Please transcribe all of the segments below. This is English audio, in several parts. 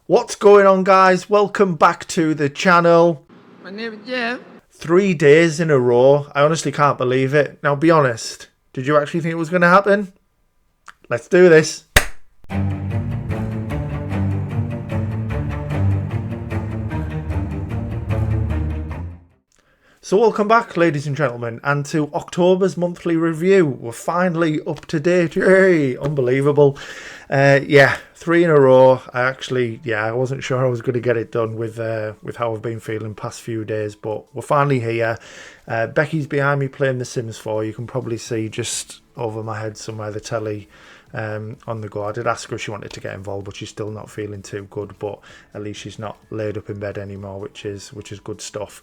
What's going on, guys? Welcome back to the channel. My name is Jeff. 3 days in a row. I honestly can't believe it. Now, be honest. Did you actually think it was going to happen? Let's do this. So welcome back, ladies and gentlemen, and to October's monthly review. We're finally up to date. Yay! Unbelievable. 3 in a row. I wasn't sure I was going to get it done with how I've been feeling past few days, but we're finally here. Becky's behind me playing The Sims 4. You can probably see just over my head somewhere the telly on the go. I did ask her if she wanted to get involved, but she's still not feeling too good, but at least she's not laid up in bed anymore, which is good stuff.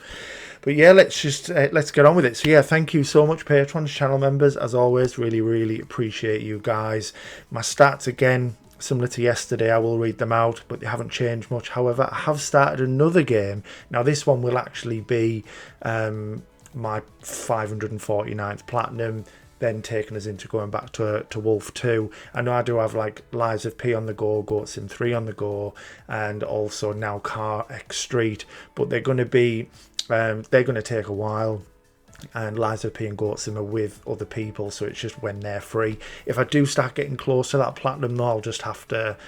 But yeah, let's get on with it. So yeah, thank you so much, patrons, channel members, as always. Really appreciate you guys. My stats, again, similar to yesterday, I will read them out, but they haven't changed much. However, I have started another game. Now this one will actually be my 549th platinum, then taking us into going back to Wolf 2. I know I do have like Lives of P on the go, Goat Sim 3 on the go, and also now Car X Street, but they're going to take a while. And Lives of P and Goat Sim are with other people, so it's just when they're free. If I do start getting close to that platinum though, I'll just have to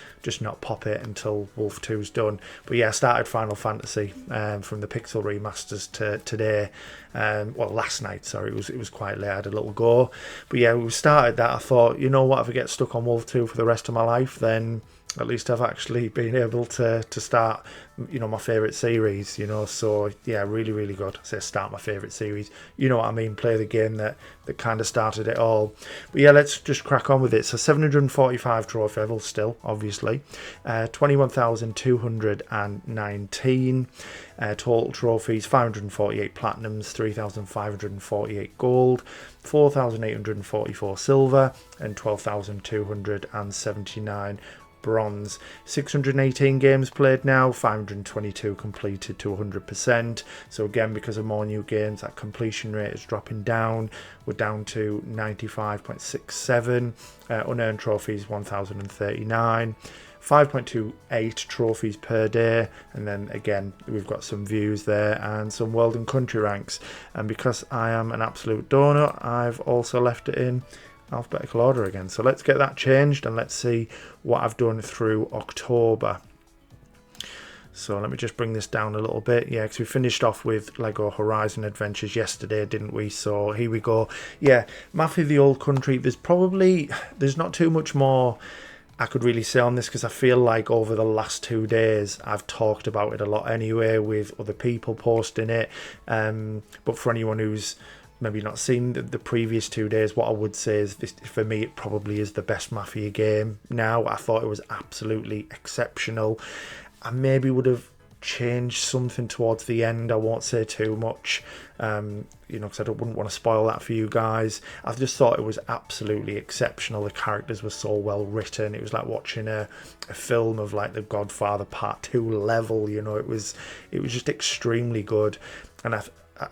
not pop it until Wolf 2's done. But yeah, I started Final Fantasy from the Pixel remasters to today. Last night, sorry, it was quite late. I had a little go. But yeah, we started that. I thought, you know what, if I get stuck on Wolf 2 for the rest of my life, then at least I've actually been able to start, my favourite series, so yeah, really good. I say start my favourite series, you know what I mean, play the game that kind of started it all. But yeah, let's just crack on with it. So 745 trophy levels still, obviously, 21,219 total trophies, 548 platinums, 3,548 gold, 4,844 silver, and 12,279 bronze. 618 games played now, 522 completed to 100%. So again, because of more new games, that completion rate is dropping down. We're down to 95.67. Unearned trophies 1039. 5.28 trophies per day, and then again we've got some views there and some world and country ranks. And because I am an absolute donut, I've also left it in alphabetical order again. So let's get that changed and let's see what I've done through October. So let me just bring this down a little bit. Yeah, because we finished off with Lego Horizon Adventures yesterday, didn't we? So here we go. Yeah, Mafia the Old Country. There's not too much more I could really say on this, because I feel like over the last 2 days I've talked about it a lot anyway, with other people posting it. But for anyone who's maybe not seen the previous 2 days, what I would say is this, for me, it probably is the best Mafia game now. I thought it was absolutely exceptional. I maybe would have changed something towards the end. I won't say too much, because I wouldn't want to spoil that for you guys. I just thought it was absolutely exceptional. The characters were so well written. It was like watching a film of like The Godfather Part 2 level. It was just extremely good. And I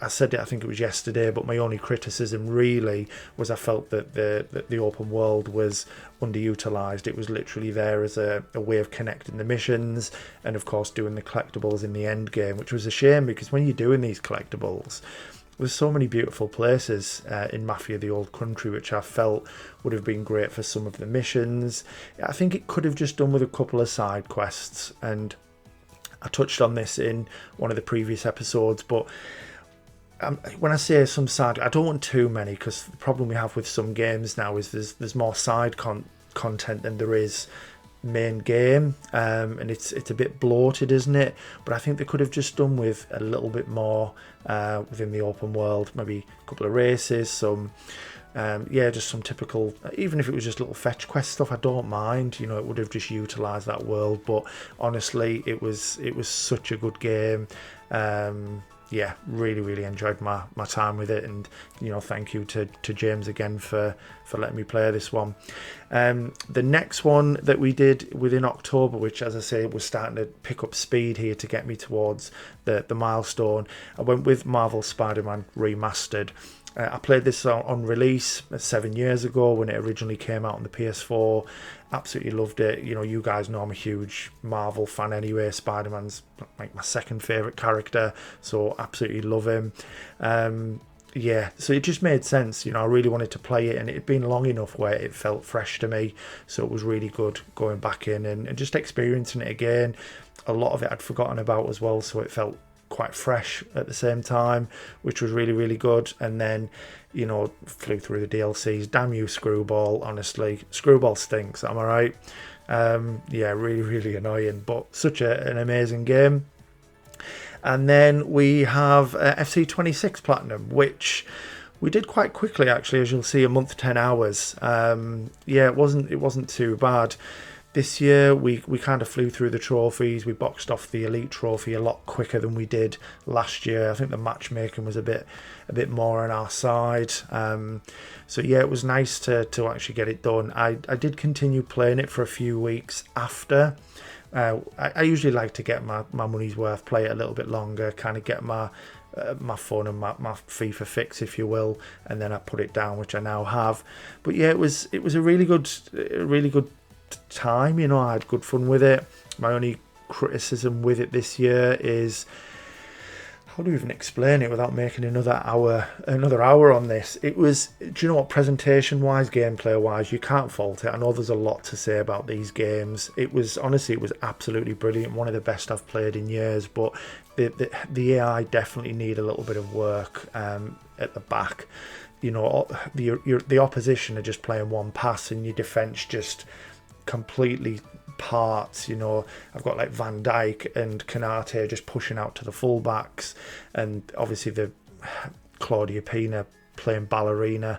said it, I think it was yesterday, but my only criticism really was I felt that the open world was underutilized. It was literally there as a way of connecting the missions and of course doing the collectibles in the end game, which was a shame, because when you're doing these collectibles, there's so many beautiful places in Mafia the Old Country, which I felt would have been great for some of the missions. I think it could have just done with a couple of side quests, and I touched on this in one of the previous episodes, but when I say some side, I don't want too many, because the problem we have with some games now is there's more side content than there is main game, and it's a bit bloated, isn't it? But I think they could have just done with a little bit more within the open world, maybe a couple of races, some just some typical, even if it was just little fetch quest stuff, I don't mind. It would have just utilized that world. But honestly, it was such a good game. Really enjoyed my time with it, and thank you to James again for letting me play this one. The next one that we did within October, which, as I say, was starting to pick up speed here to get me towards the milestone, I went with Marvel Spider-Man Remastered. I played this on release 7 years ago when it originally came out on the PS4. Absolutely loved it. You know, you guys know I'm a huge Marvel fan anyway. Spider-Man's like my second favourite character, so absolutely love him. Yeah, so it just made sense. You know, I really wanted to play it, and it had been long enough where it felt fresh to me. So it was really good going back in and just experiencing it again. A lot of it I'd forgotten about as well, so it felt quite fresh at the same time, which was really, really good. And then, you know, flew through the DLCs. Damn you, Screwball, honestly. Screwball stinks, am I right? Yeah, really, really annoying, but such an amazing game. And then we have FC26 Platinum, which we did quite quickly, actually, as you'll see, a month, 10 hours. Yeah, it wasn't too bad. This year, we kind of flew through the trophies. We boxed off the Elite Trophy a lot quicker than we did last year. I think the matchmaking was a bit more on our side. So yeah, it was nice to actually get it done. I did continue playing it for a few weeks after. I usually like to get my money's worth, play it a little bit longer, kind of get my fun and my FIFA fix, if you will, and then I put it down, which I now have. But yeah, it was a really good time. You know, I had good fun with it. My only criticism with it this year is, how do you even explain it without making another hour on this? It was, do you know what, presentation wise, gameplay wise, you can't fault it. I know there's a lot to say about these games. It was absolutely brilliant, one of the best I've played in years, but the AI definitely need a little bit of work at the back. You know, the opposition are just playing one pass and your defense just completely parts. You know, I've got like Van Dijk and Kanate just pushing out to the fullbacks, and obviously the Claudia Pina playing ballerina,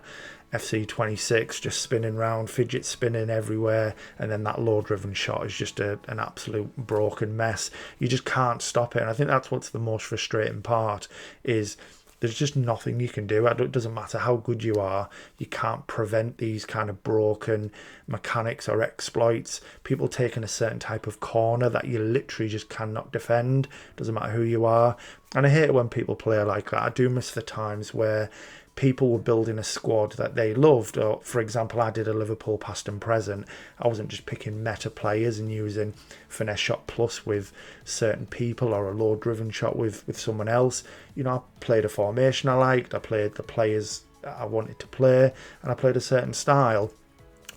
FC26 just spinning round, fidget spinning everywhere, and then that low driven shot is just an absolute broken mess. You just can't stop it, and I think that's what's the most frustrating part, is there's just nothing you can do. It doesn't matter how good you are, you can't prevent these kind of broken mechanics or exploits. People taking a certain type of corner that you literally just cannot defend, doesn't matter who you are. And I hate it when people play like that. I do miss the times where people were building a squad that they loved. Or, for example, I did a Liverpool past and present. I wasn't just picking meta players and using finesse shot plus with certain people or a low driven shot with someone else. You know, I played a formation I liked, I played the players I wanted to play, and I played a certain style.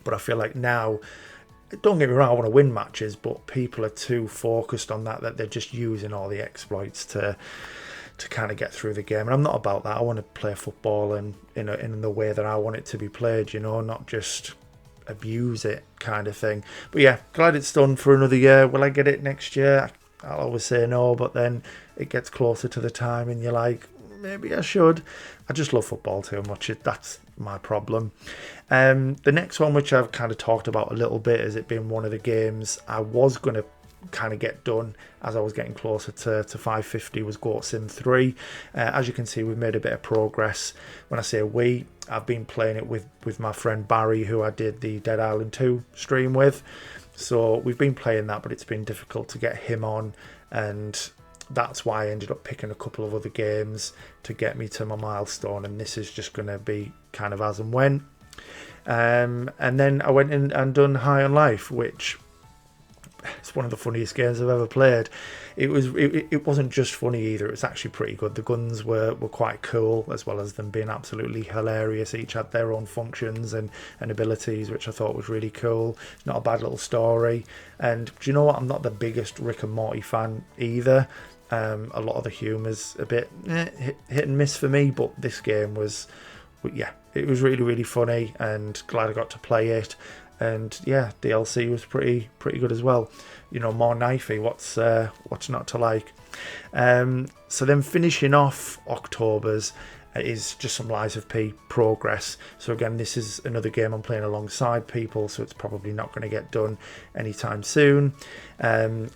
But I feel like now, don't get me wrong, I want to win matches, but people are too focused on that they're just using all the exploits to kind of get through the game. And I'm not about that. I want to play football in the way that I want it to be played, you know, not just abuse it kind of thing. But yeah, glad it's done for another year. Will I get it next year? I'll always say no, but then it gets closer to the time and you're like, maybe I should. I just love football too much. That's my problem. The next one, which I've kind of talked about a little bit, as it being one of the games I was going to kind of get done as I was getting closer to 550, was Goat Sim 3. As you can see, we've made a bit of progress. When I say we, I've been playing it with my friend Barry, who I did the Dead Island 2 stream with. So we've been playing that, but it's been difficult to get him on, and that's why I ended up picking a couple of other games to get me to my milestone, and this is just going to be kind of as and when. And then I went in and done High on Life, which it's one of the funniest games I've ever played. It wasn't just funny either, it was actually pretty good. The guns were quite cool, as well as them being absolutely hilarious. Each had their own functions and abilities, which I thought was really cool. Not a bad little story. And do you know what, I'm not the biggest Rick and Morty fan either. A lot of the humour's a bit hit and miss for me, but this game was, yeah, it was really, really funny, and glad I got to play it. And yeah, DLC was pretty good as well. You know, more knifey. What's not to like? So then finishing off October's is just some Lies of P progress. So again, this is another game I'm playing alongside people, so it's probably not going to get done anytime soon.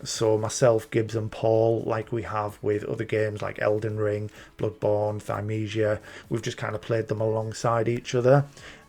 So myself, Gibbs and Paul, like we have with other games like Elden Ring, Bloodborne, Thymesia, we've just kind of played them alongside each other.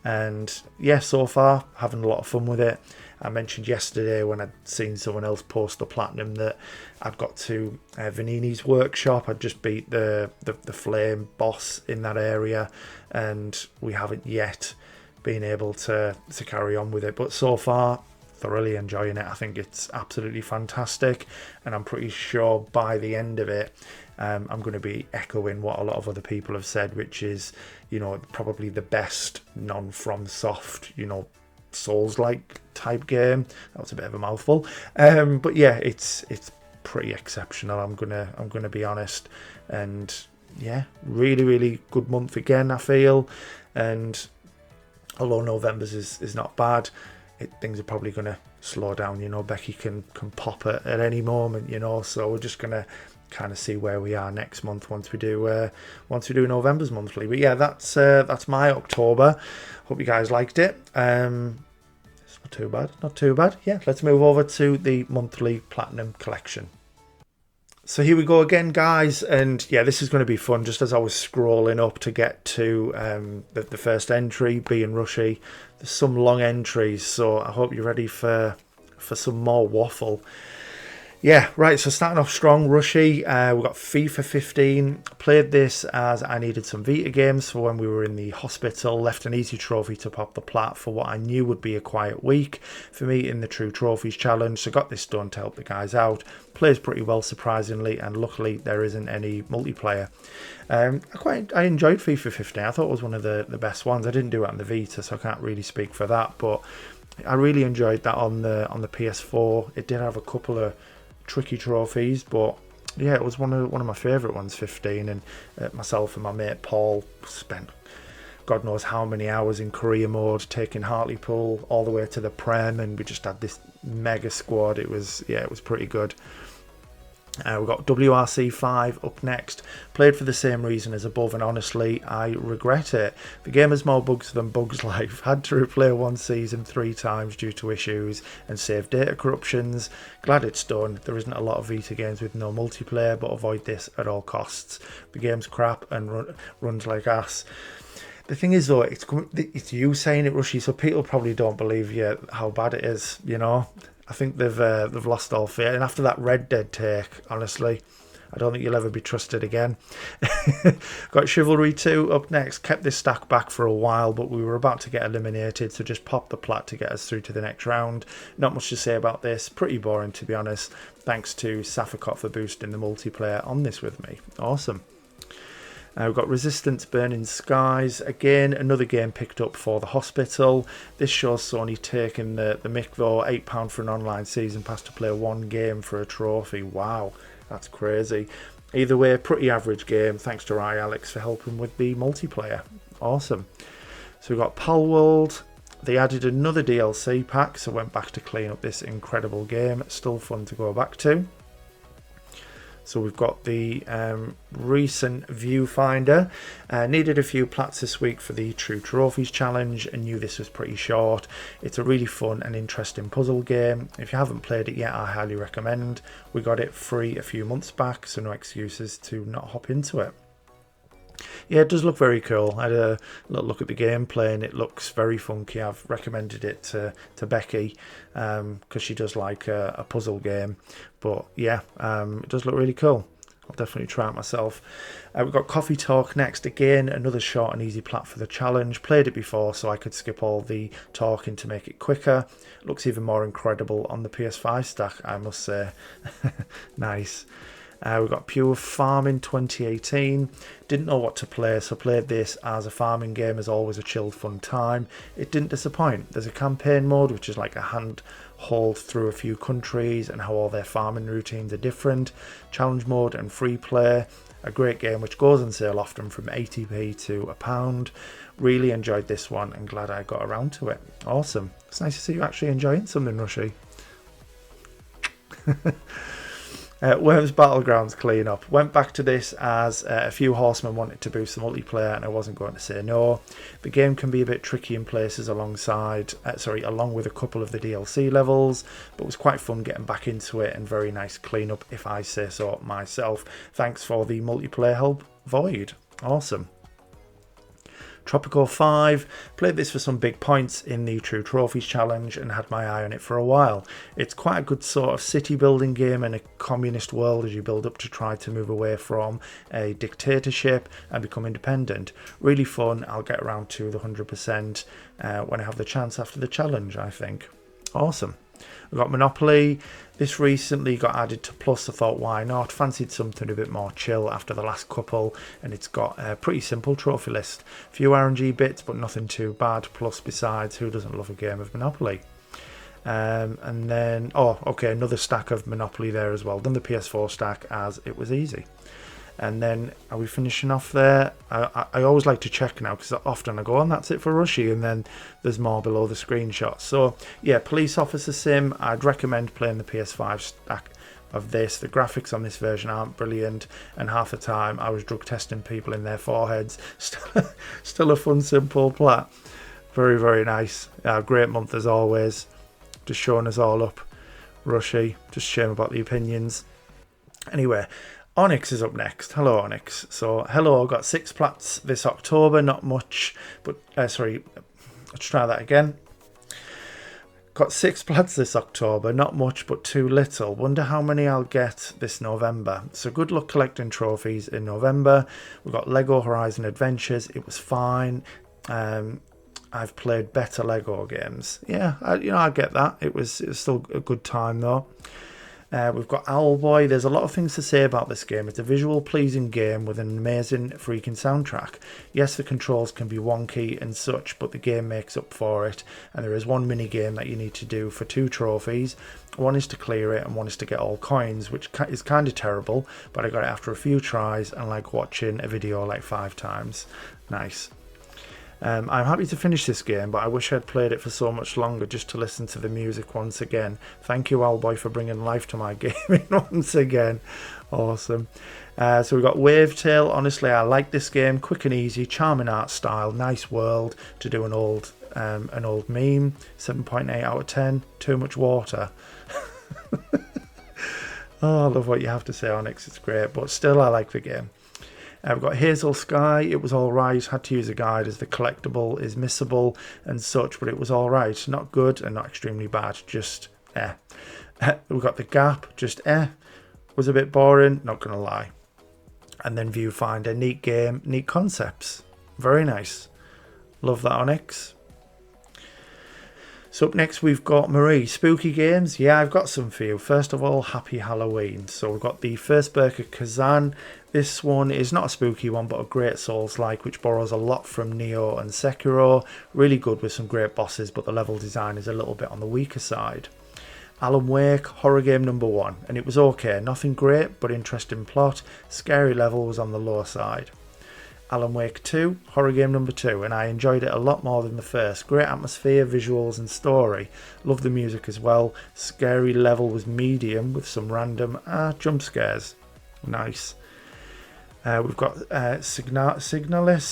And yeah, so far having a lot of fun with it. I mentioned yesterday when I'd seen someone else post the platinum that I'd got to Vanini's workshop. I'd just beat the flame boss in that area, and we haven't yet been able to carry on with it. But so far, thoroughly enjoying it. I think it's absolutely fantastic, and I'm pretty sure by the end of it, I'm going to be echoing what a lot of other people have said, which is, you know, probably the best non-FromSoft, you know, Souls-like type game. That was a bit of a mouthful, but yeah, it's pretty exceptional. I'm gonna be honest, and yeah, really good month again, I feel. And although November's is not bad, things are probably going to slow down. You know, Becky can pop at any moment, you know, so we're just going to kind of see where we are next month once we do November's monthly. But yeah, that's my October. Hope you guys liked it. It's not too bad. Yeah, let's move over to the monthly platinum collection. So here we go again, guys, and yeah, this is going to be fun. Just as I was scrolling up to get to the first entry, being Rushy, there's some long entries, so I hope you're ready for some more waffle. Yeah, right, so starting off strong, Rushy, we've got FIFA 15. Played this as I needed some Vita games for when we were in the hospital. Left an easy trophy to pop the plat for what I knew would be a quiet week for me in the True Trophies Challenge. So got this done to help the guys out. Plays pretty well, surprisingly, and luckily there isn't any multiplayer. I enjoyed FIFA 15. I thought it was one of the best ones. I didn't do it on the Vita, so I can't really speak for that, but I really enjoyed that on the PS4. It did have a couple of tricky trophies, but yeah, it was one of my favourite ones, 15, and myself and my mate Paul spent God knows how many hours in career mode, taking Hartlepool all the way to the Prem, and we just had this mega squad. It was pretty good. We've got WRC 5 up next. Played for the same reason as above, and honestly, I regret it. The game has more bugs than Bugs Life. Had to replay one season 3 times due to issues and save data corruptions. Glad it's done. There isn't a lot of Vita games with no multiplayer, but avoid this at all costs. The game's crap and runs like ass. The thing is, though, it's you saying it, Rushy, so people probably don't believe you how bad it is, you know? I think they've lost all fear. And after that Red Dead take, honestly, I don't think you'll ever be trusted again. Got Chivalry 2 up next. Kept this stack back for a while, but we were about to get eliminated, so just popped the plat to get us through to the next round. Not much to say about this. Pretty boring, to be honest. Thanks to Safakot for boosting the multiplayer on this with me. Awesome. We've got Resistance Burning Skies. Again, another game picked up for the hospital. This shows Sony taking the mick though. £8 for an online season pass to play one game for a trophy. Wow, that's crazy. Either way, pretty average game. Thanks to Alex for helping with the multiplayer. Awesome. So we've got Palworld. They added another DLC pack, so went back to clean up this incredible game. Still fun to go back to. So we've got the recent viewfinder. Needed a few plats this week for the True Trophies Challenge and knew this was pretty short. It's a really fun and interesting puzzle game. If you haven't played it yet, I highly recommend. We got it free a few months back, so no excuses to not hop into it. Yeah, it does look very cool. I had a little look at the gameplay and it looks very funky. I've recommended it to Becky because she does like a puzzle game. But yeah, it does look really cool. I'll definitely try it myself. We've got Coffee Talk next. Again, another short and easy plat for the challenge. Played it before, so I could skip all the talking to make it quicker. Looks even more incredible on the PS5 stack, I must say. Nice. We've got Pure Farming 2018. Didn't know what to play, so played this as a farming game. As always, a chilled, fun time. It didn't disappoint. There's a campaign mode, which is like a handhold through a few countries and how all their farming routines are different. Challenge mode and free play. A great game which goes on sale often from 80p to £1. Really enjoyed this one and glad I got around to it. Awesome. It's nice to see you actually enjoying something, Rushy. Worms Battlegrounds clean up. Went back to this as a few horsemen wanted to boost the multiplayer and I wasn't going to say no. The game can be a bit tricky in places along with a couple of the DLC levels, but it was quite fun getting back into it and very nice cleanup if I say so myself. Thanks for the multiplayer help, Void. Awesome. Tropico 5, played this for some big points in the True Trophies challenge and had my eye on it for a while. It's quite a good sort of city building game in a communist world as you build up to try to move away from a dictatorship and become independent. Really fun. I'll get around to the 100% when I have the chance after the challenge, I think. Awesome. We've got Monopoly. This recently got added to Plus. I thought, why not? Fancied something a bit more chill after the last couple, and it's got a pretty simple trophy list. Few RNG bits, but nothing too bad. Plus, besides, who doesn't love a game of Monopoly? And then, another stack of Monopoly there as well. Done the PS4 stack as it was easy. And then, are we finishing off there? I always like to check now because often I go, and that's it for Rushy, and then there's more below the screenshots. So, yeah, Police Officer Sim, I'd recommend playing the PS5 stack of this. The graphics on this version aren't brilliant, and half the time I was drug testing people in their foreheads. Still a fun, simple plat. Very, very nice. Great month as always. Just showing us all up. Rushy, just shame about the opinions. Anyway, Onyx is up next. Hello, Onyx. So, hello, got 6 plats this October. Not much, but, let's try that again. Got 6 plats this October. Not much, but too little. Wonder how many I'll get this November. So, good luck collecting trophies in November. We've got Lego Horizon Adventures. It was fine. I've played better Lego games. Yeah, I get that. It was still a good time, though. We've got Owlboy. There's a lot of things to say about this game. It's a visual pleasing game with an amazing freaking soundtrack. Yes, the controls can be wonky and such, but the game makes up for it. And there is one mini game that you need to do for 2 trophies. One is to clear it and one is to get all coins, which is kind of terrible, but I got it after a few tries and like watching a video like 5 times. Nice. I'm happy to finish this game, but I wish I'd played it for so much longer just to listen to the music once again. Thank you, Owlboy, for bringing life to my gaming once again. Awesome. So we've got Wavetail. Honestly, I like this game. Quick and easy, charming art style, nice world. To do an old meme. 7.8 out of 10. Too much water. Oh, I love what you have to say, Onyx. It's great, but still, I like the game. We've got Hazel Sky. It was alright. Had to use a guide as the collectible is missable and such, but it was alright. Not good and not extremely bad. Just We've got The Gap. Just was a bit boring. Not going to lie. And then Viewfinder. Neat game. Neat concepts. Very nice. Love that, Onyx. So up next we've got Marie. Spooky games. Yeah, I've got some for you. First of all, happy Halloween. So we've got the First Burger Kazan. This one is not a spooky one, but a great Souls-like, which borrows a lot from Nioh and Sekiro. Really good with some great bosses, but the level design is a little bit on the weaker side. Alan Wake, horror game number 1. And it was okay. Nothing great, but interesting plot. Scary level was on the lower side. Alan Wake 2, horror game number 2, and I enjoyed it a lot more than the first. Great atmosphere, visuals and story. Love the music as well. Scary level was medium with some random jump scares. Nice. We've got Signalis,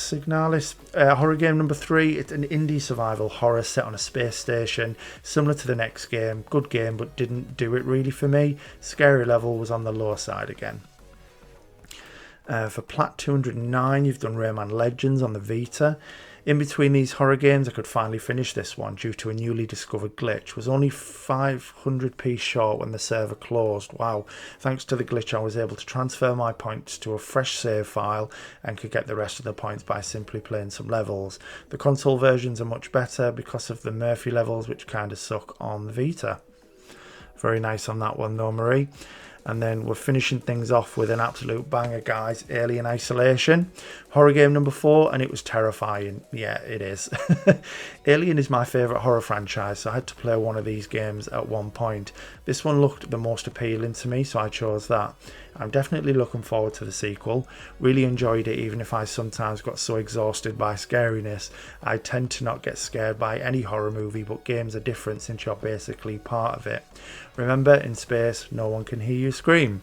horror game number 3. It's an indie survival horror set on a space station, similar to the next game. Good game, but didn't do it really for me. Scary level was on the lower side again. For Plat 209, you've done Rayman Legends on the Vita. In between these horror games, I could finally finish this one due to a newly discovered glitch. Was only 500p short when the server closed. Wow. Thanks to the glitch, I was able to transfer my points to a fresh save file and could get the rest of the points by simply playing some levels. The console versions are much better because of the Murphy levels, which kind of suck on the Vita. Very nice on that one though, Marie. And then we're finishing things off with an absolute banger, guys. Alien Isolation. Horror game number 4, and it was terrifying. Yeah, it is. Alien is my favourite horror franchise, so I had to play one of these games at one point. This one looked the most appealing to me, so I chose that. I'm definitely looking forward to the sequel. Really enjoyed it, even if I sometimes got so exhausted by scariness. I tend to not get scared by any horror movie, but games are different since you're basically part of it. Remember, in space, no one can hear you scream.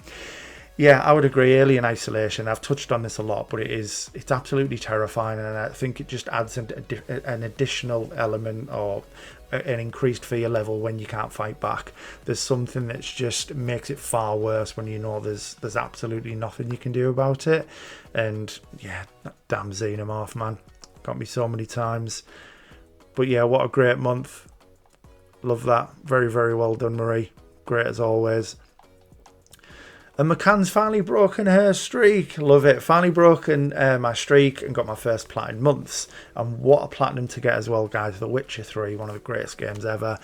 Yeah, I would agree. Alien Isolation, I've touched on this a lot, but it's absolutely terrifying, and I think it just adds an additional element or an increased fear level when you can't fight back. There's something that just makes it far worse when you know there's absolutely nothing you can do about it. And yeah, that damn xenomorph, man. Got me so many times. But yeah, what a great month. Love that. Very, very well done, Marie. Great as always. And McCann's finally broken her streak. Love it. Finally broken my streak and got my first platinum months. And what a platinum to get as well, guys. The Witcher 3, one of the greatest games ever.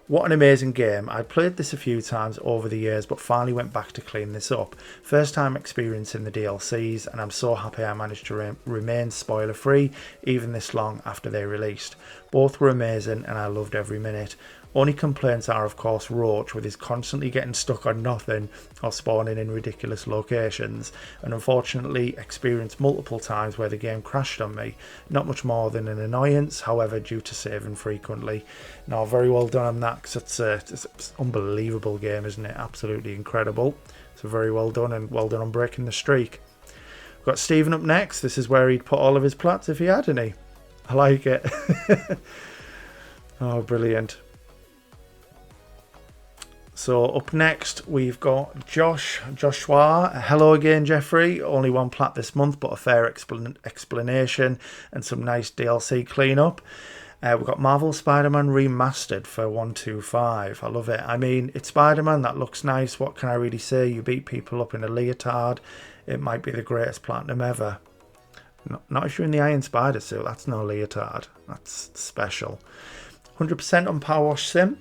What an amazing game. I'd played this a few times over the years, but finally went back to clean this up. First time experiencing the DLCs, and I'm so happy I managed to remain spoiler free even this long after they released. Both were amazing and I loved every minute. Only complaints are, of course, Roach with his constantly getting stuck on nothing or spawning in ridiculous locations, and unfortunately experienced multiple times where the game crashed on me. Not much more than an annoyance, however, due to saving frequently. Now, very well done on that, because it's an unbelievable game, isn't it? Absolutely incredible. So very well done, and well done on breaking the streak. We've got Stephen up next. This is where he'd put all of his plats if he had any. I like it. Oh, brilliant. So up next we've got Joshua. Hello again, Jeffrey. Only one plat this month, but a fair explanation and some nice DLC cleanup. We've got Marvel Spider-Man Remastered for 125. I love it. I mean, it's Spider-Man, that looks nice. What can I really say? You beat people up in a leotard. It might be the greatest platinum ever. Not if you're in the Iron Spider suit. That's no leotard. That's special. 100% on Power Wash Sim.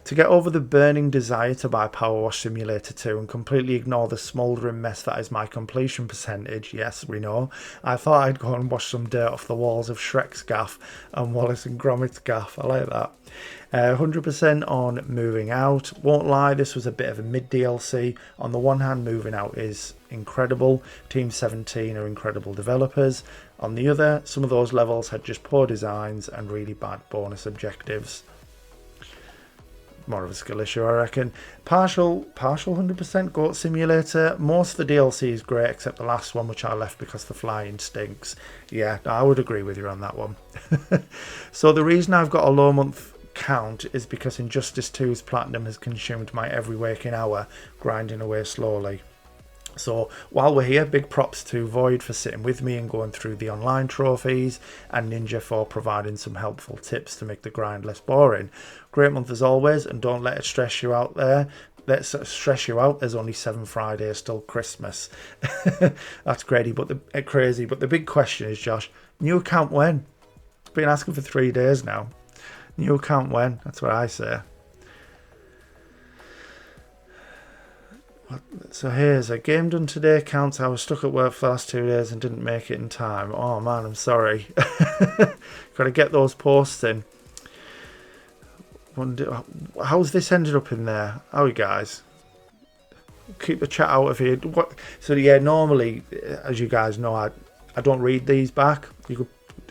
To get over the burning desire to buy Power Wash Simulator 2 and completely ignore the smouldering mess that is my completion percentage, yes, we know, I thought I'd go and wash some dirt off the walls of Shrek's gaff and Wallace and Gromit's gaff. I like that. 100% on Moving Out. Won't lie, this was a bit of a mid DLC. On the one hand, Moving Out is incredible. Team 17 are incredible developers. On the other, some of those levels had just poor designs and really bad bonus objectives. More of a skill issue, I reckon. Partial 100% Goat Simulator. Most of the DLC is great except the last one, which I left because the flying stinks. Yeah, I would agree with you on that one. So the reason I've got a low month count is because Injustice 2's Platinum has consumed my every waking hour, grinding away slowly. So while we're here, big props to Void for sitting with me and going through the online trophies, and Ninja for providing some helpful tips to make the grind less boring. Great month as always, and don't let it stress you out there. Let's stress you out. There's only 7 Fridays till Christmas. That's crazy, but the big question is, Josh, new account when? It's been asking for 3 days now. New account when? That's what I say. So here's a game done today counts. I was stuck at work for the last 2 days and didn't make it in time. Oh man, I'm sorry. Got to get those posts in. How's this ended up in there? How are you guys? Keep the chat out of here. So yeah, normally, as you guys know, I don't read these back.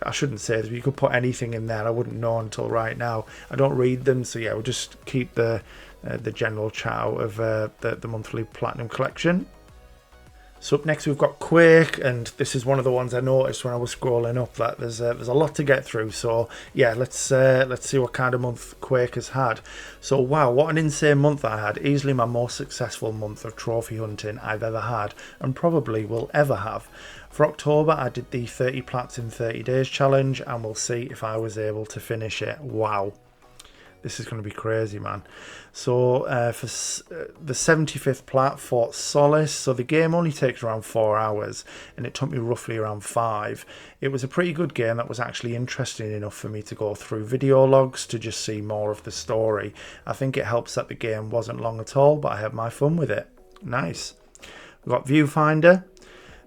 I shouldn't say this, but you could put anything in there. I wouldn't know until right now. I don't read them, so yeah, we'll just keep the general chat out of the monthly platinum collection. So up next we've got Quake, and this is one of the ones I noticed when I was scrolling up that there's a lot to get through. So yeah, let's see what kind of month Quake has had. So wow, what an insane month I had. Easily my most successful month of trophy hunting I've ever had, and probably will ever have. For October, I did the 30 plats in 30 days challenge, and we'll see if I was able to finish it. Wow. This is going to be crazy, man. So for the 75th plat, Fort Solace. So the game only takes around 4 hours, and it took me roughly around 5. It was a pretty good game that was actually interesting enough for me to go through video logs to just see more of the story. I think it helps that the game wasn't long at all, but I had my fun with it. Nice. We've got Viewfinder.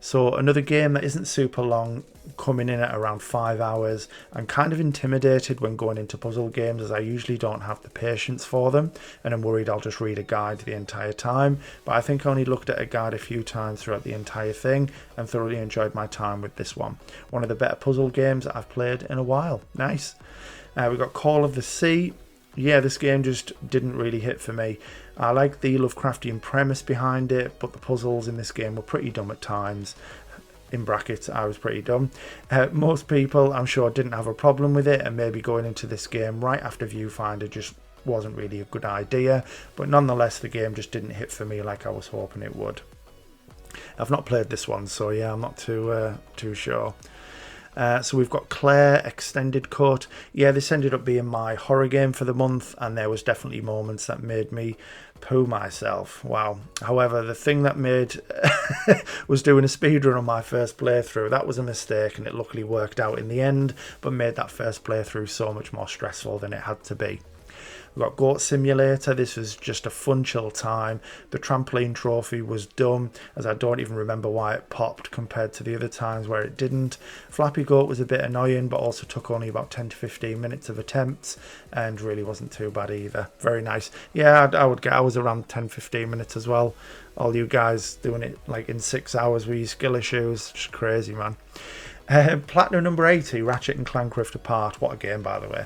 So another game that isn't super long, coming in at around 5 hours. I'm kind of intimidated when going into puzzle games, as I usually don't have the patience for them, and I'm worried I'll just read a guide the entire time. But I think I only looked at a guide a few times throughout the entire thing and thoroughly enjoyed my time with this one. One of the better puzzle games I've played in a while. Nice. We've got Call of the Sea. Yeah, this game just didn't really hit for me. I like the Lovecraftian premise behind it, but the puzzles in this game were pretty dumb at times. In brackets, I was pretty dumb. Most people, I'm sure, didn't have a problem with it, and maybe going into this game right after Viewfinder just wasn't really a good idea. But nonetheless, the game just didn't hit for me like I was hoping it would. I've not played this one, so yeah, I'm not too sure. So we've got Claire Extended Cut. Yeah, this ended up being my horror game for the month, and there was definitely moments that made me poo myself. Wow. However, the thing that made was doing a speedrun on my first playthrough. That was a mistake, and it luckily worked out in the end, but made that first playthrough so much more stressful than it had to be. We've got Goat Simulator. This was just a fun, chill time. The trampoline trophy was dumb, as I don't even remember why it popped compared to the other times where it didn't. Flappy Goat was a bit annoying, but also took only about 10 to 15 minutes of attempts, and really wasn't too bad either. Very nice. Yeah, I was around 10-15 minutes as well. All you guys doing it like in 6 hours with your skill issues. Just crazy, man. Platinum number 80, Ratchet and Clank Rift Apart. What a game, by the way.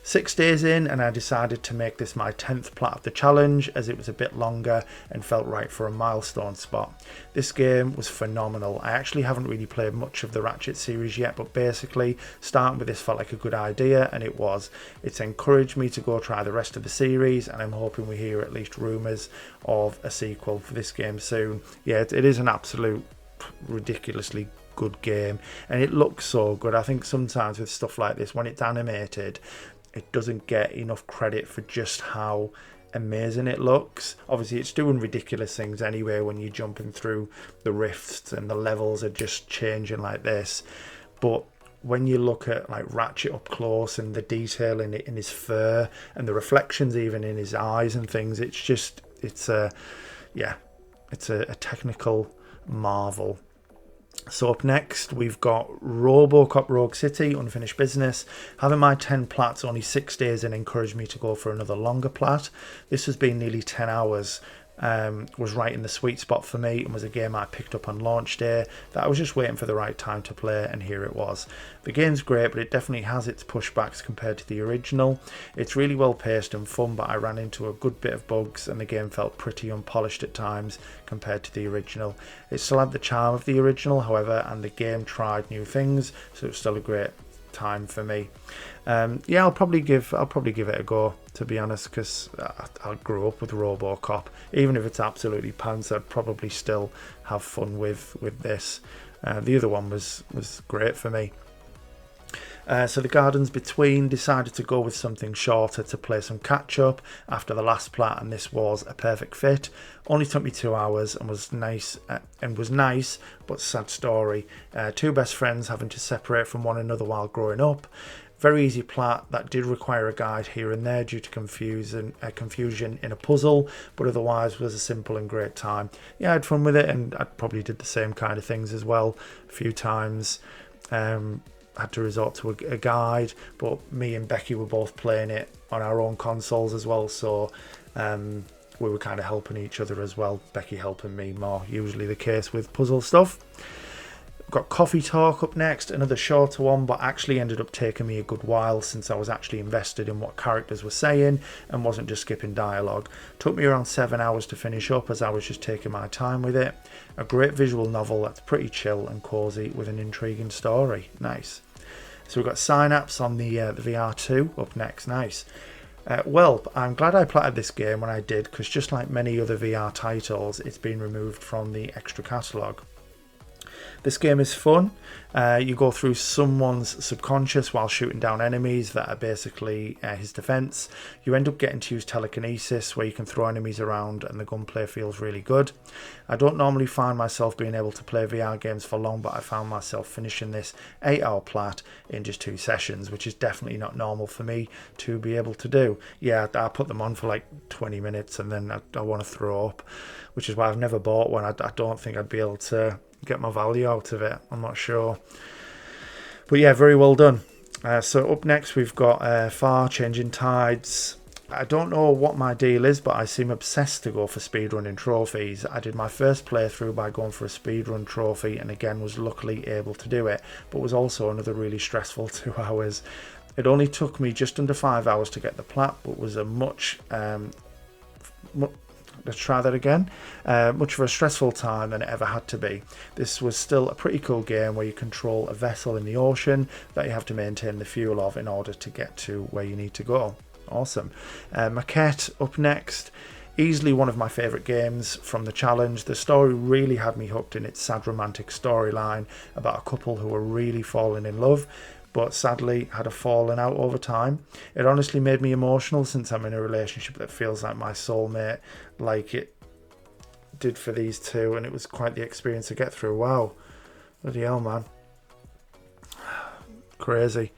6 days in, and I decided to make this my 10th plat of the challenge, as it was a bit longer and felt right for a milestone spot. This game was phenomenal. I actually haven't really played much of the Ratchet series yet, but basically starting with this felt like a good idea, and it was. It's encouraged me to go try the rest of the series, and I'm hoping we hear at least rumours of a sequel for this game soon. Yeah, it is an absolute ridiculously good game, and it looks so good. I think sometimes with stuff like this, when it's animated, it doesn't get enough credit for just how amazing it looks. Obviously, it's doing ridiculous things anyway when you're jumping through the rifts and the levels are just changing like this, but when you look at like Ratchet up close and the detail in it, in his fur and the reflections even in his eyes and things, it's a technical marvel. So up next, we've got RoboCop Rogue City, Unfinished Business. Having my 10 plats only 6 days in encouraged me to go for another longer plat. This has been nearly 10 hours. Was right in the sweet spot for me, and was a game I picked up on launch day that I was just waiting for the right time to play, and here it was. The game's great, but it definitely has its pushbacks compared to the original. It's really well paced and fun, but I ran into a good bit of bugs, and the game felt pretty unpolished at times compared to the original. It still had the charm of the original, however, and the game tried new things, so it's still a great time for me. I'll probably give it a go, to be honest, because I grew up with RoboCop. Even if it's absolutely pants, I'd probably still have fun with this. The other one was great for me. So the Gardens Between decided to go with something shorter to play some catch up after the last plat, and this was a perfect fit. Only took me 2 hours and was nice, but sad story. Two best friends having to separate from one another while growing up. Very easy plat that did require a guide here and there due to confusion in a puzzle, but otherwise was a simple and great time. Yeah, I had fun with it, and I probably did the same kind of things as well a few times. Had to resort to a guide, but me and Becky were both playing it on our own consoles as well, so we were kind of helping each other as well. Becky helping me more, usually the case with puzzle stuff. Got Coffee Talk up next, another shorter one, but actually ended up taking me a good while since I was actually invested in what characters were saying and wasn't just skipping dialogue. Took me around 7 hours to finish up, as I was just taking my time with it. A great visual novel that's pretty chill and cosy with an intriguing story. Nice. So we've got Synapse on the VR2 up next. Nice. Well, I'm glad I platted this game when I did, because just like many other VR titles, it's been removed from the extra catalogue. This game is fun. You go through someone's subconscious while shooting down enemies that are basically his defense. You end up getting to use telekinesis, where you can throw enemies around, and the gunplay feels really good. I don't normally find myself being able to play VR games for long, but I found myself finishing this 8-hour plat in just 2 sessions, which is definitely not normal for me to be able to do. Yeah, I put them on for like 20 minutes and then I want to throw up, which is why I've never bought one. I don't think I'd be able to get my value out of it. I'm not sure, but yeah, very well done. So up next we've got Far Changing Tides. I don't know what my deal is, but I seem obsessed to go for speedrunning trophies. I did my first playthrough by going for a speedrun trophy, and again was luckily able to do it, but was also another really stressful 2 hours. It only took me just under 5 hours to get the plat, but was a much let's try that again. Much of a stressful time than it ever had to be. This was still a pretty cool game where you control a vessel in the ocean that you have to maintain the fuel of in order to get to where you need to go. Awesome. Maquette up next. Easily one of my favourite games from the challenge. The story really had me hooked in its sad romantic storyline about a couple who were really falling in love, but sadly had a falling out over time. It honestly made me emotional since I'm in a relationship that feels like my soulmate, like it did for these two, and it was quite the experience to get through. Wow. Bloody hell, man. Crazy.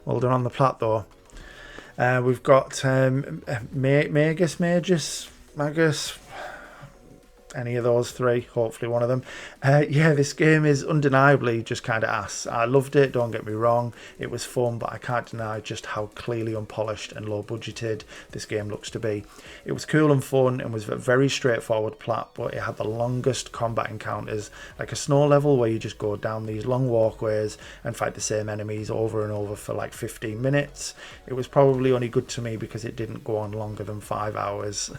Well done on the plat, though. We've got Magus, any of those three, hopefully one of them. Yeah, this game is undeniably just kind of ass. I loved it, don't get me wrong. It was fun, but I can't deny just how clearly unpolished and low budgeted this game looks to be. It was cool and fun and was a very straightforward plat, but it had the longest combat encounters, like a snow level where you just go down these long walkways and fight the same enemies over and over for like 15 minutes. It was probably only good to me because it didn't go on longer than 5 hours.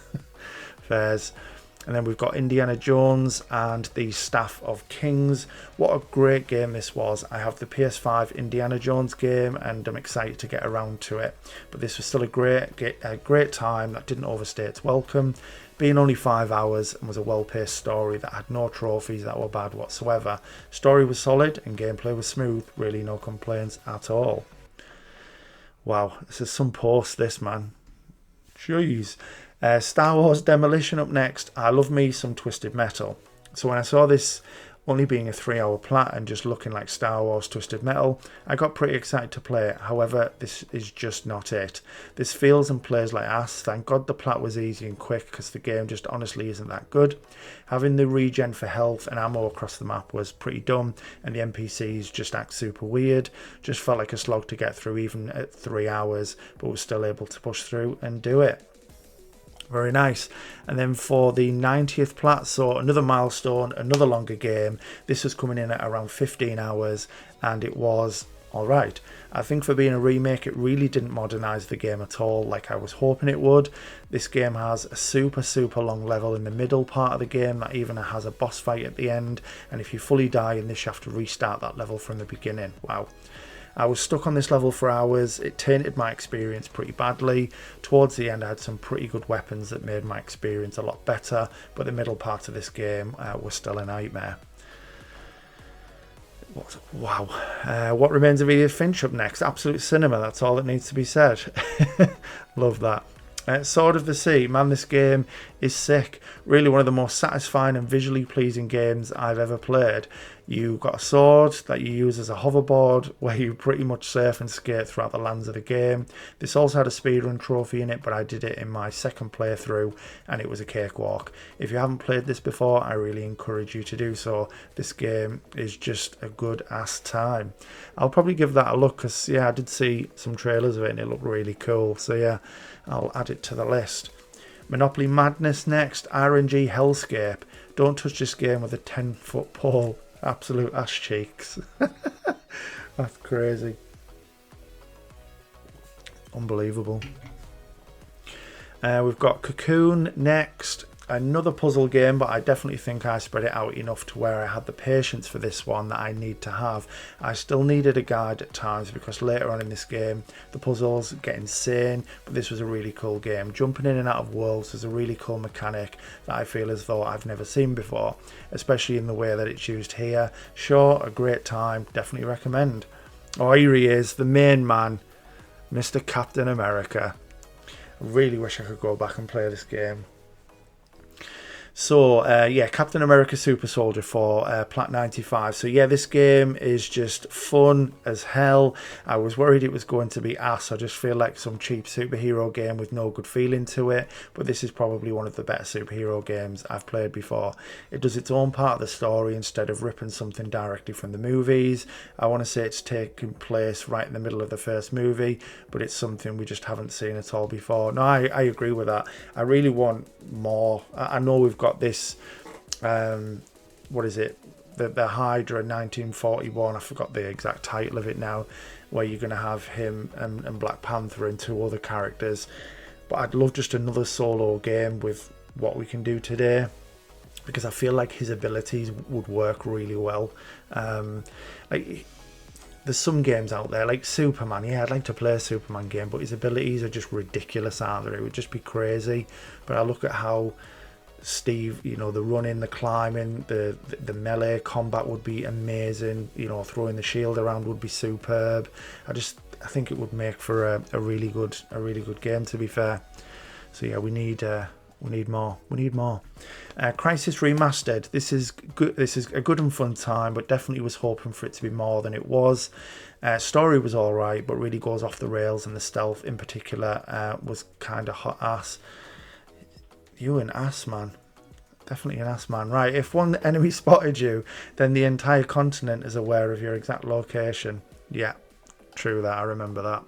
Fairs. And then we've got Indiana Jones and the Staff of Kings. What a great game this was. I have the PS5 Indiana Jones game and I'm excited to get around to it. But this was still a great time that didn't overstay its welcome. Being only 5 hours and was a well-paced story that had no trophies that were bad whatsoever. Story was solid and gameplay was smooth. Really no complaints at all. Wow, this is some post, this, man. Jeez. Star Wars Demolition up next. I love me some Twisted Metal. So when I saw this only being a 3-hour plat and just looking like Star Wars Twisted Metal, I got pretty excited to play it. However, this is just not it. This feels and plays like ass. Thank God the plat was easy and quick because the game just honestly isn't that good. Having the regen for health and ammo across the map was pretty dumb, and the NPCs just act super weird. Just felt like a slog to get through even at 3 hours, but was still able to push through and do it. Very nice. And then for the 90th plat, so another milestone, another longer game. This was coming in at around 15 hours and it was alright. I think for being a remake, it really didn't modernise the game at all like I was hoping it would. This game has a super long level in the middle part of the game that even has a boss fight at the end, and if you fully die in this you have to restart that level from the beginning. Wow. I was stuck on this level for hours. It tainted my experience pretty badly. Towards the end I had some pretty good weapons that made my experience a lot better, but the middle part of this game was still a nightmare. Wow. What Remains of Edith Finch up next? Absolute cinema, that's all that needs to be said. Love that. Sword of the Sea, man, this game is sick. Really one of the most satisfying and visually pleasing games I've ever played. You've got a sword that you use as a hoverboard where you pretty much surf and skate throughout the lands of the game. This also had a speedrun trophy in it, but I did it in my second playthrough and it was a cakewalk. If you haven't played this before, I really encourage you to do so. This game is just a good ass time. I'll probably give that a look because, yeah, I did see some trailers of it and it looked really cool. So, yeah, I'll add it to the list. Monopoly Madness next. RNG Hellscape. Don't touch this game with a 10-foot pole. Absolute ass cheeks. That's crazy. Unbelievable. We've got Cocoon next. Another puzzle game, but I definitely think I spread it out enough to where I had the patience for this one that I need to have. I still needed a guide at times because later on in this game the puzzles get insane, but this was a really cool game. Jumping in and out of worlds was a really cool mechanic that I feel as though I've never seen before, especially in the way that it's used here. Sure, a great time, definitely recommend. Oh, here he is, the main man, Mr. Captain America. I really wish I could go back and play this game. So, yeah, Captain America Super Soldier for Plat 95. So, yeah, this game is just fun as hell. I was worried it was going to be ass. I just feel like some cheap superhero game with no good feeling to it. But this is probably one of the better superhero games I've played before. It does its own part of the story instead of ripping something directly from the movies. I want to say it's taking place right in the middle of the first movie, but it's something we just haven't seen at all before. No, I agree with that. I really want more. I know we've got this what is it, the Hydra 1941, I forgot the exact title of it now, where you're going to have him and Black Panther and 2 other characters, but I'd love just another solo game with what we can do today, because I feel like his abilities would work really well. Like there's some games out there like Superman. Yeah, I'd like to play a Superman game, but his abilities are just ridiculous, aren't they? It would just be crazy. But I look at how Steve, you know, the running, the climbing, the melee combat would be amazing. You know, throwing the shield around would be superb. I think it would make for a really good game, to be fair. So yeah, we need more. Crisis Remastered. This is good. This is a good and fun time, but definitely was hoping for it to be more than it was. Story was all right, but really goes off the rails, and the stealth in particular was kind of hot ass. You an ass man. Definitely an ass man. Right, if one enemy spotted you, then the entire continent is aware of your exact location. Yeah, true that. I remember that.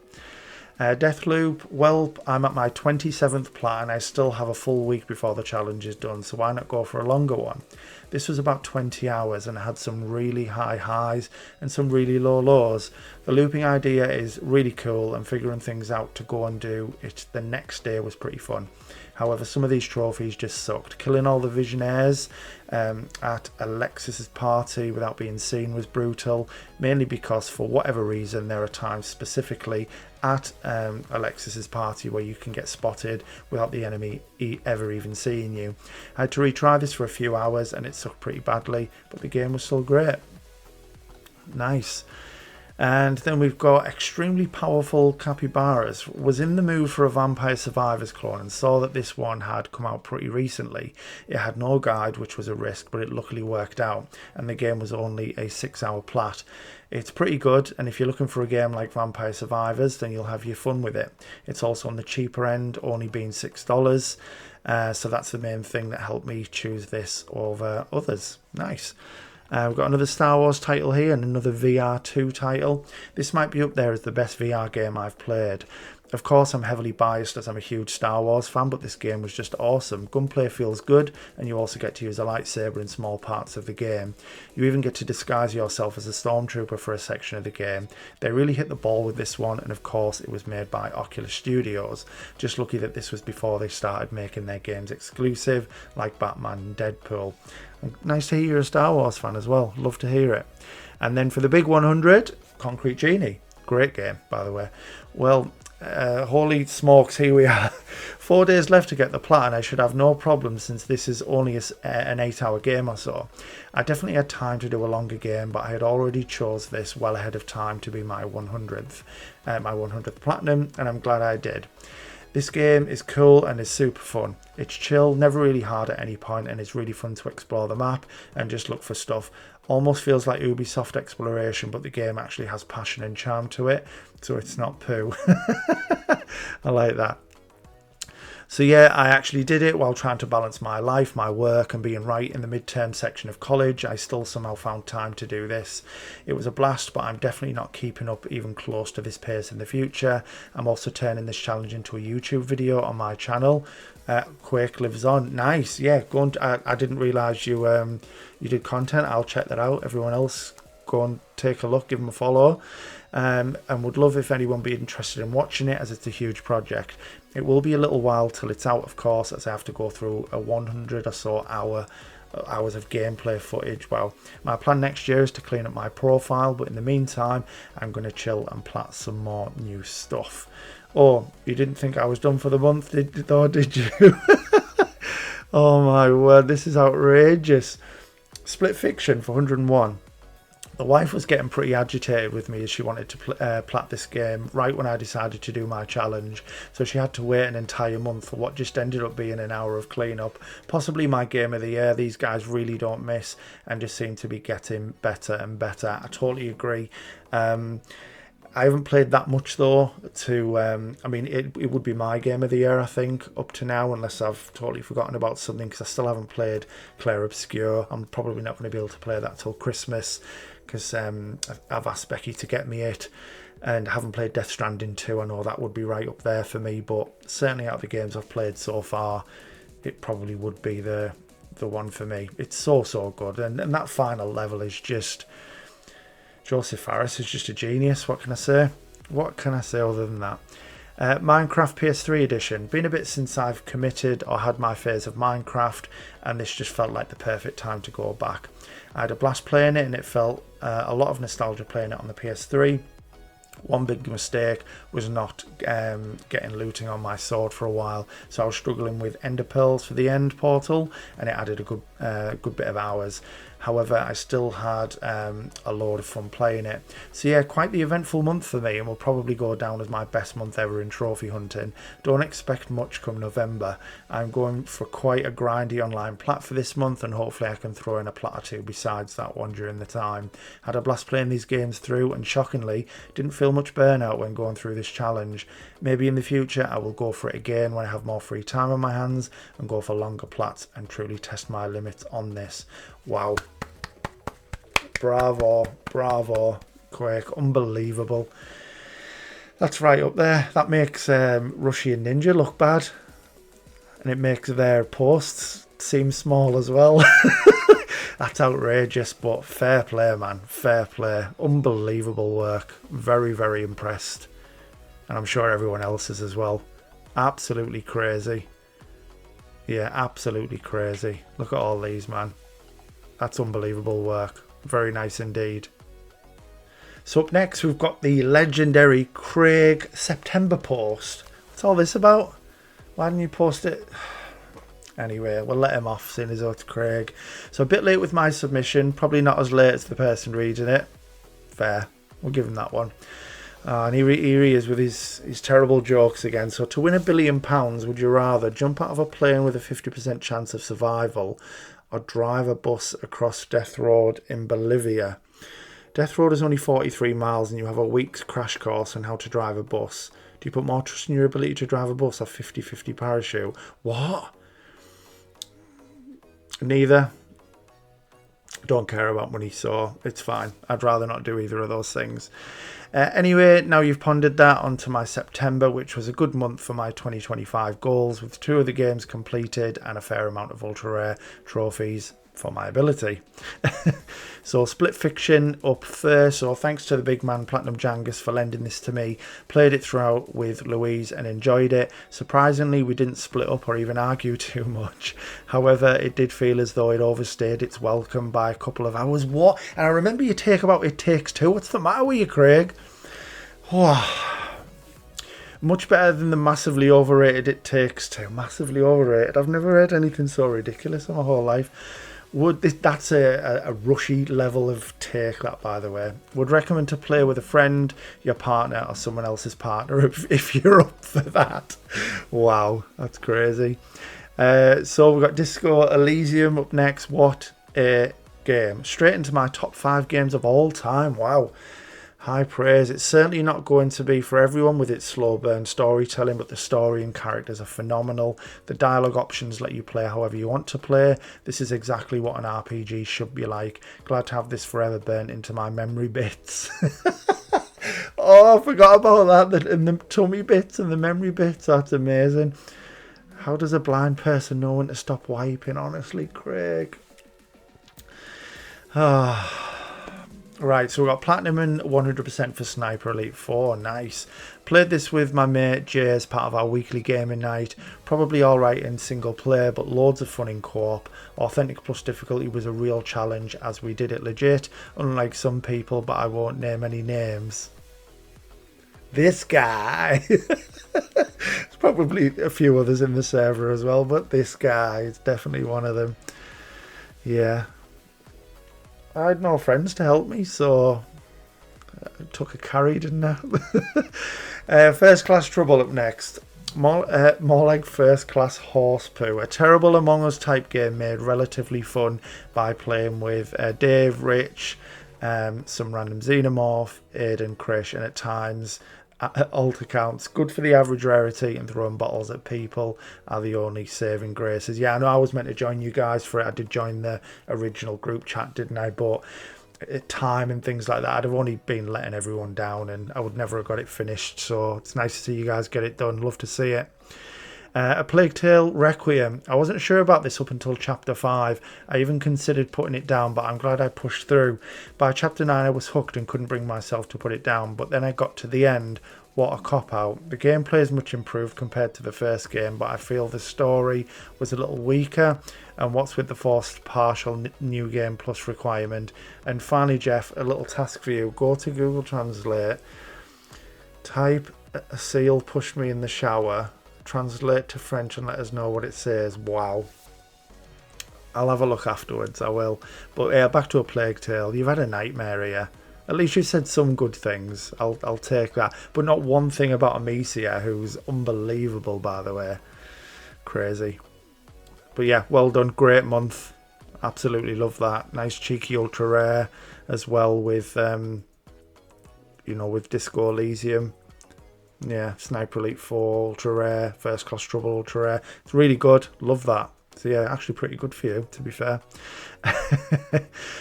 Deathloop, well, I'm at my 27th plat and I still have a full week before the challenge is done, so why not go for a longer one? This was about 20 hours and had some really high highs and some really low lows. The looping idea is really cool, and figuring things out to go and do it the next day was pretty fun. However, some of these trophies just sucked. Killing all the Visionaires at Alexis's party without being seen was brutal, mainly because for whatever reason there are times specifically at Alexis's party where you can get spotted without the enemy ever even seeing you. I had to retry this for a few hours and it sucked pretty badly, but the game was still great. Nice. And then we've got Extremely Powerful Capybaras. Was in the mood for a Vampire Survivors clone and saw that this one had come out pretty recently. It had no guide, which was a risk, but it luckily worked out, and the game was only a 6-hour plat. It's pretty good, and if you're looking for a game like Vampire Survivors, then you'll have your fun with it. It's also on the cheaper end, only being $6, so that's the main thing that helped me choose this over others. Nice. We've got another Star Wars title here and another VR2 title. This might be up there as the best VR game I've played. Of course, I'm heavily biased as I'm a huge Star Wars fan, but this game was just awesome. Gunplay feels good, and you also get to use a lightsaber in small parts of the game. You even get to disguise yourself as a stormtrooper for a section of the game. They really hit the ball with this one, and of course it was made by Oculus Studios. Just lucky that this was before they started making their games exclusive, like Batman and Deadpool. Nice to hear you're a Star Wars fan as well. Love to hear it. And then for the big 100, Concrete Genie. Great game, by the way. Well, holy smokes, here we are. 4 days left to get the plat, and I should have no problem since this is only an 8-hour game or so. I definitely had time to do a longer game, but I had already chose this well ahead of time to be my 100th platinum, and I'm glad I did. This game is cool and is super fun. It's chill, never really hard at any point, and it's really fun to explore the map and just look for stuff. Almost feels like Ubisoft exploration, but the game actually has passion and charm to it, so it's not poo. I like that. So yeah, I actually did it while trying to balance my life, my work, and being right in the midterm section of college. I still somehow found time to do this. It was a blast, but I'm definitely not keeping up even close to this pace in the future. I'm also turning this challenge into a YouTube video on my channel. Quake lives on. Nice. Yeah, go on. I didn't realise you did content. I'll check that out. Everyone else, go and take a look, give them a follow. And would love if anyone be interested in watching it, as it's a huge project. It will be a little while till it's out, of course, as I have to go through a 100 or so hours of gameplay footage. Well, my plan next year is to clean up my profile, but in the meantime, I'm going to chill and plat some more new stuff. Oh, you didn't think I was done for the month, did you? Oh my word, this is outrageous. Split Fiction for 101. The wife was getting pretty agitated with me as she wanted to plat this game right when I decided to do my challenge, so she had to wait an entire month for what just ended up being an hour of cleanup. Possibly my game of the year. These guys really don't miss and just seem to be getting better and better. I totally agree. I haven't played that much though I mean, it would be my game of the year, I think, up to now, unless I've totally forgotten about something, because I still haven't played Claire Obscure. I'm probably not going to be able to play that till Christmas, because I've asked Becky to get me it, and I haven't played Death Stranding 2. I know that would be right up there for me, but certainly out of the games I've played so far, it probably would be the one for me. It's so good, and that final level is just... Joseph Fares is just a genius. What can I say? What can I say other than that? Minecraft PS3 edition. Been a bit since I've committed or had my phase of Minecraft, and this just felt like the perfect time to go back. I had a blast playing it, and it felt a lot of nostalgia playing it on the PS3. One big mistake was not getting looting on my sword for a while, so I was struggling with ender pearls for the end portal, and it added a good bit of hours. However, I still had a load of fun playing it. So yeah, quite the eventful month for me, and will probably go down as my best month ever in trophy hunting. Don't expect much come November. I'm going for quite a grindy online plat for this month, and hopefully I can throw in a plat or two besides that one during the time. Had a blast playing these games through, and shockingly, didn't feel much burnout when going through this challenge. Maybe in the future I will go for it again when I have more free time on my hands and go for longer plats and truly test my limits on this. Wow. Bravo, bravo, Quake, unbelievable. That's right up there. That makes Rushy and Ninja look bad, and it makes their posts seem small as well. That's outrageous, but fair play, man, fair play. Unbelievable work. Very, very impressed, and I'm sure everyone else is as well. Absolutely crazy. Yeah, absolutely crazy. Look at all these, man. That's unbelievable work. Very nice indeed. So up next we've got the legendary Craig September post. What's all this about? Why didn't you post it? Anyway, we'll let him off seeing as though it's Craig. So a bit late with my submission. Probably not as late as the person reading it. Fair. We'll give him that one. And here he is with his terrible jokes again. So to win £1 billion, would you rather jump out of a plane with a 50% chance of survival or drive a bus across Death Road in Bolivia? Death Road is only 43 miles and you have a week's crash course on how to drive a bus. Do you put more trust in your ability to drive a bus or 50-50 parachute? What? Neither. Don't care about money, so it's fine. I'd rather not do either of those things. Anyway, now you've pondered that, onto my September, which was a good month for my 2025 goals, with 2 of the games completed and a fair amount of ultra rare trophies for my ability. So Split Fiction up first. So thanks to the big man Platinum Jangus for lending this to me. Played it throughout with Louise and enjoyed it. Surprisingly, we didn't split up or even argue too much. However, it did feel as though it overstayed its welcome by a couple of hours. What? And I remember you take about It Takes Two. What's the matter with you, Craig? Oh, much better than the massively overrated It Takes Two. Massively overrated. I've never heard anything so ridiculous in my whole life. That's a rushy level of take, that, by the way. Would recommend to play with a friend, your partner, or someone else's partner if you're up for that. Wow, that's crazy. So we've got Disco Elysium up next. What a game. Straight into my top 5 games of all time. Wow. High praise. It's certainly not going to be for everyone with its slow burn storytelling, but the story and characters are phenomenal. The dialogue options let you play however you want to play. This is exactly what an RPG should be like. Glad to have this forever burnt into my memory bits. Oh, I forgot about that. And the tummy bits and the memory bits. That's amazing. How does a blind person know when to stop wiping? Honestly, Craig. Ah. Right, so we've got Platinum and 100% for Sniper Elite 4. Nice. Played this with my mate Jay as part of our weekly gaming night. Probably alright in single player, but loads of fun in co-op. Authentic plus difficulty was a real challenge as we did it legit, unlike some people, but I won't name any names. This guy. There's probably a few others in the server as well, but this guy is definitely one of them. Yeah. I had no friends to help me, so I took a carry, didn't I? First Class Trouble up next. More like First Class Horse Poo. A terrible Among Us type game made relatively fun by playing with Dave, Rich, some random Xenomorph, Aiden, Krish, and at times alt accounts. Good for the average rarity, and throwing bottles at people are the only saving graces. Yeah, I know I was meant to join you guys for it. I did join the original group chat, didn't I? But at time and things like that, I'd have only been letting everyone down and I would never have got it finished. So it's nice to see you guys get it done. Love to see it. A Plague Tale Requiem. I wasn't sure about this up until chapter 5. I even considered putting it down, but I'm glad I pushed through. By chapter 9 I was hooked and couldn't bring myself to put it down, but then I got to the end. what a cop-out. The gameplay is much improved compared to the first game, but I feel the story was a little weaker. And what's with the forced partial New Game Plus requirement? And finally, Jeff, a little task for you. Go to Google Translate, type a seal pushed me in the shower, translate to French and let us know what it says. Wow. I'll have a look afterwards, I will. But yeah, back to A Plague Tale. You've had a nightmare here. At least you said some good things. I'll take that. But not one thing about Amicia, who's unbelievable, by the way. Crazy. But yeah, well done. Great month. Absolutely love that. Nice cheeky ultra rare as well with, with Disco Elysium. Yeah, Sniper Elite 4 ultra rare. First Class Trouble ultra rare. It's really good. Love that. So yeah, actually pretty good for you, to be fair.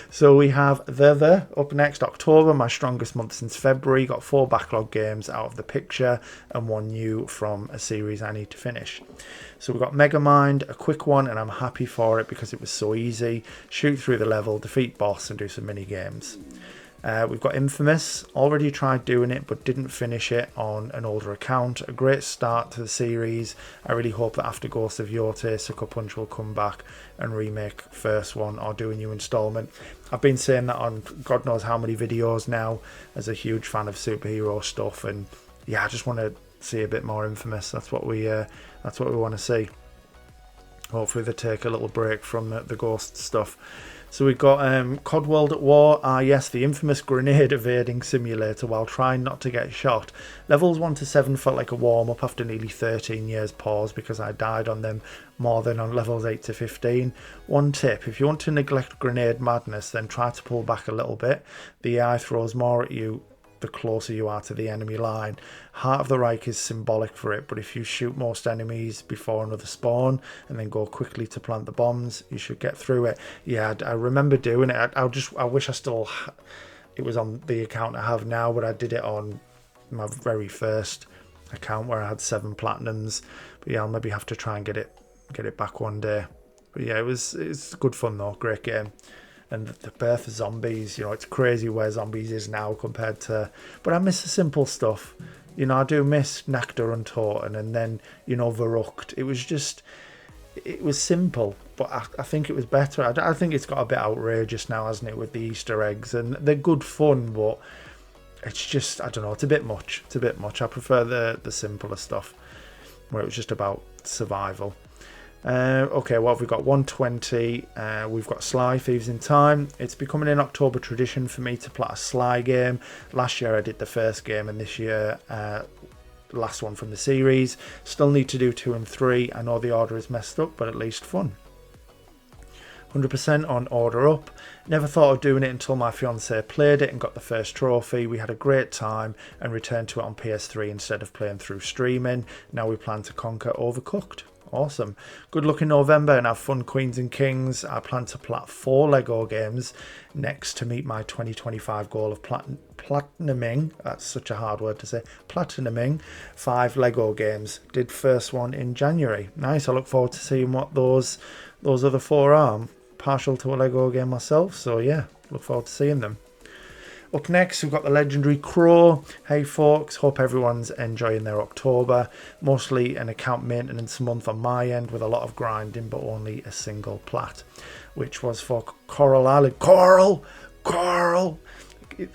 So we have the up next, October, my strongest month since February. Got 4 backlog games out of the picture and 1 new from a series I need to finish. So we've got Megamind, a quick one, and I'm happy for it because it was so easy. Shoot through the level, defeat boss, and do some mini games. We've got Infamous, already tried doing it but didn't finish it on an older account. A great start to the series. I really hope that after Ghost of Yotei, Sucker Punch will come back and remake first one or do a new installment. I've been saying that on God knows how many videos now as a huge fan of superhero stuff, and yeah, I just want to see a bit more Infamous. That's what we want to see. Hopefully they take a little break from the Ghost stuff. So we've got COD World at War. Yes, the infamous grenade evading simulator while trying not to get shot. Levels 1 to 7 felt like a warm-up after nearly 13 years pause because I died on them more than on levels 8 to 15. One tip, if you want to neglect grenade madness, then try to pull back a little bit. The AI throws more at you the closer you are to the enemy line. Heart of the Reich is symbolic for it, but if you shoot most enemies before another spawn and then go quickly to plant the bombs, you should get through it. Yeah, I remember doing it. I wish I still it was on the account I have now, but I did it on my very first account where I had 7 platinums. But yeah, I'll maybe have to try and get it back one day. But yeah, it's good fun though, great game. And the birth of zombies, it's crazy where zombies is now compared to... But I miss the simple stuff. I do miss Nectar Untoten and then, Verrucht. It was simple, but I think it was better. I think it's got a bit outrageous now, hasn't it, with the Easter eggs. And they're good fun, but it's just, I don't know, it's a bit much. I prefer the simpler stuff, where it was just about survival. Okay, what have we got? 120. We've got Sly Thieves in Time. It's becoming an October tradition for me to play a Sly game. Last year I did the first game, and this year last one from the series. Still need to do 2 and 3. I know the order is messed up, but at least fun. 100% on Order Up. Never thought of doing it until my fiance played it and got the first trophy. We had a great time and returned to it on PS3 instead of playing through streaming. Now we plan to conquer Overcooked. Awesome. Good luck in November and have fun, Queens and Kings. I plan to plat 4 Lego games next to meet my 2025 goal of platinuming. That's such a hard word to say. Platinuming 5 Lego games. Did first one in January. Nice. I look forward to seeing what those other 4 are. I'm partial to a Lego game myself, so yeah, look forward to seeing them. Up next, we've got the legendary Crow. Hey folks, hope everyone's enjoying their October. Mostly an account maintenance month on my end with a lot of grinding, but only a single plat, which was for Coral Island. Coral!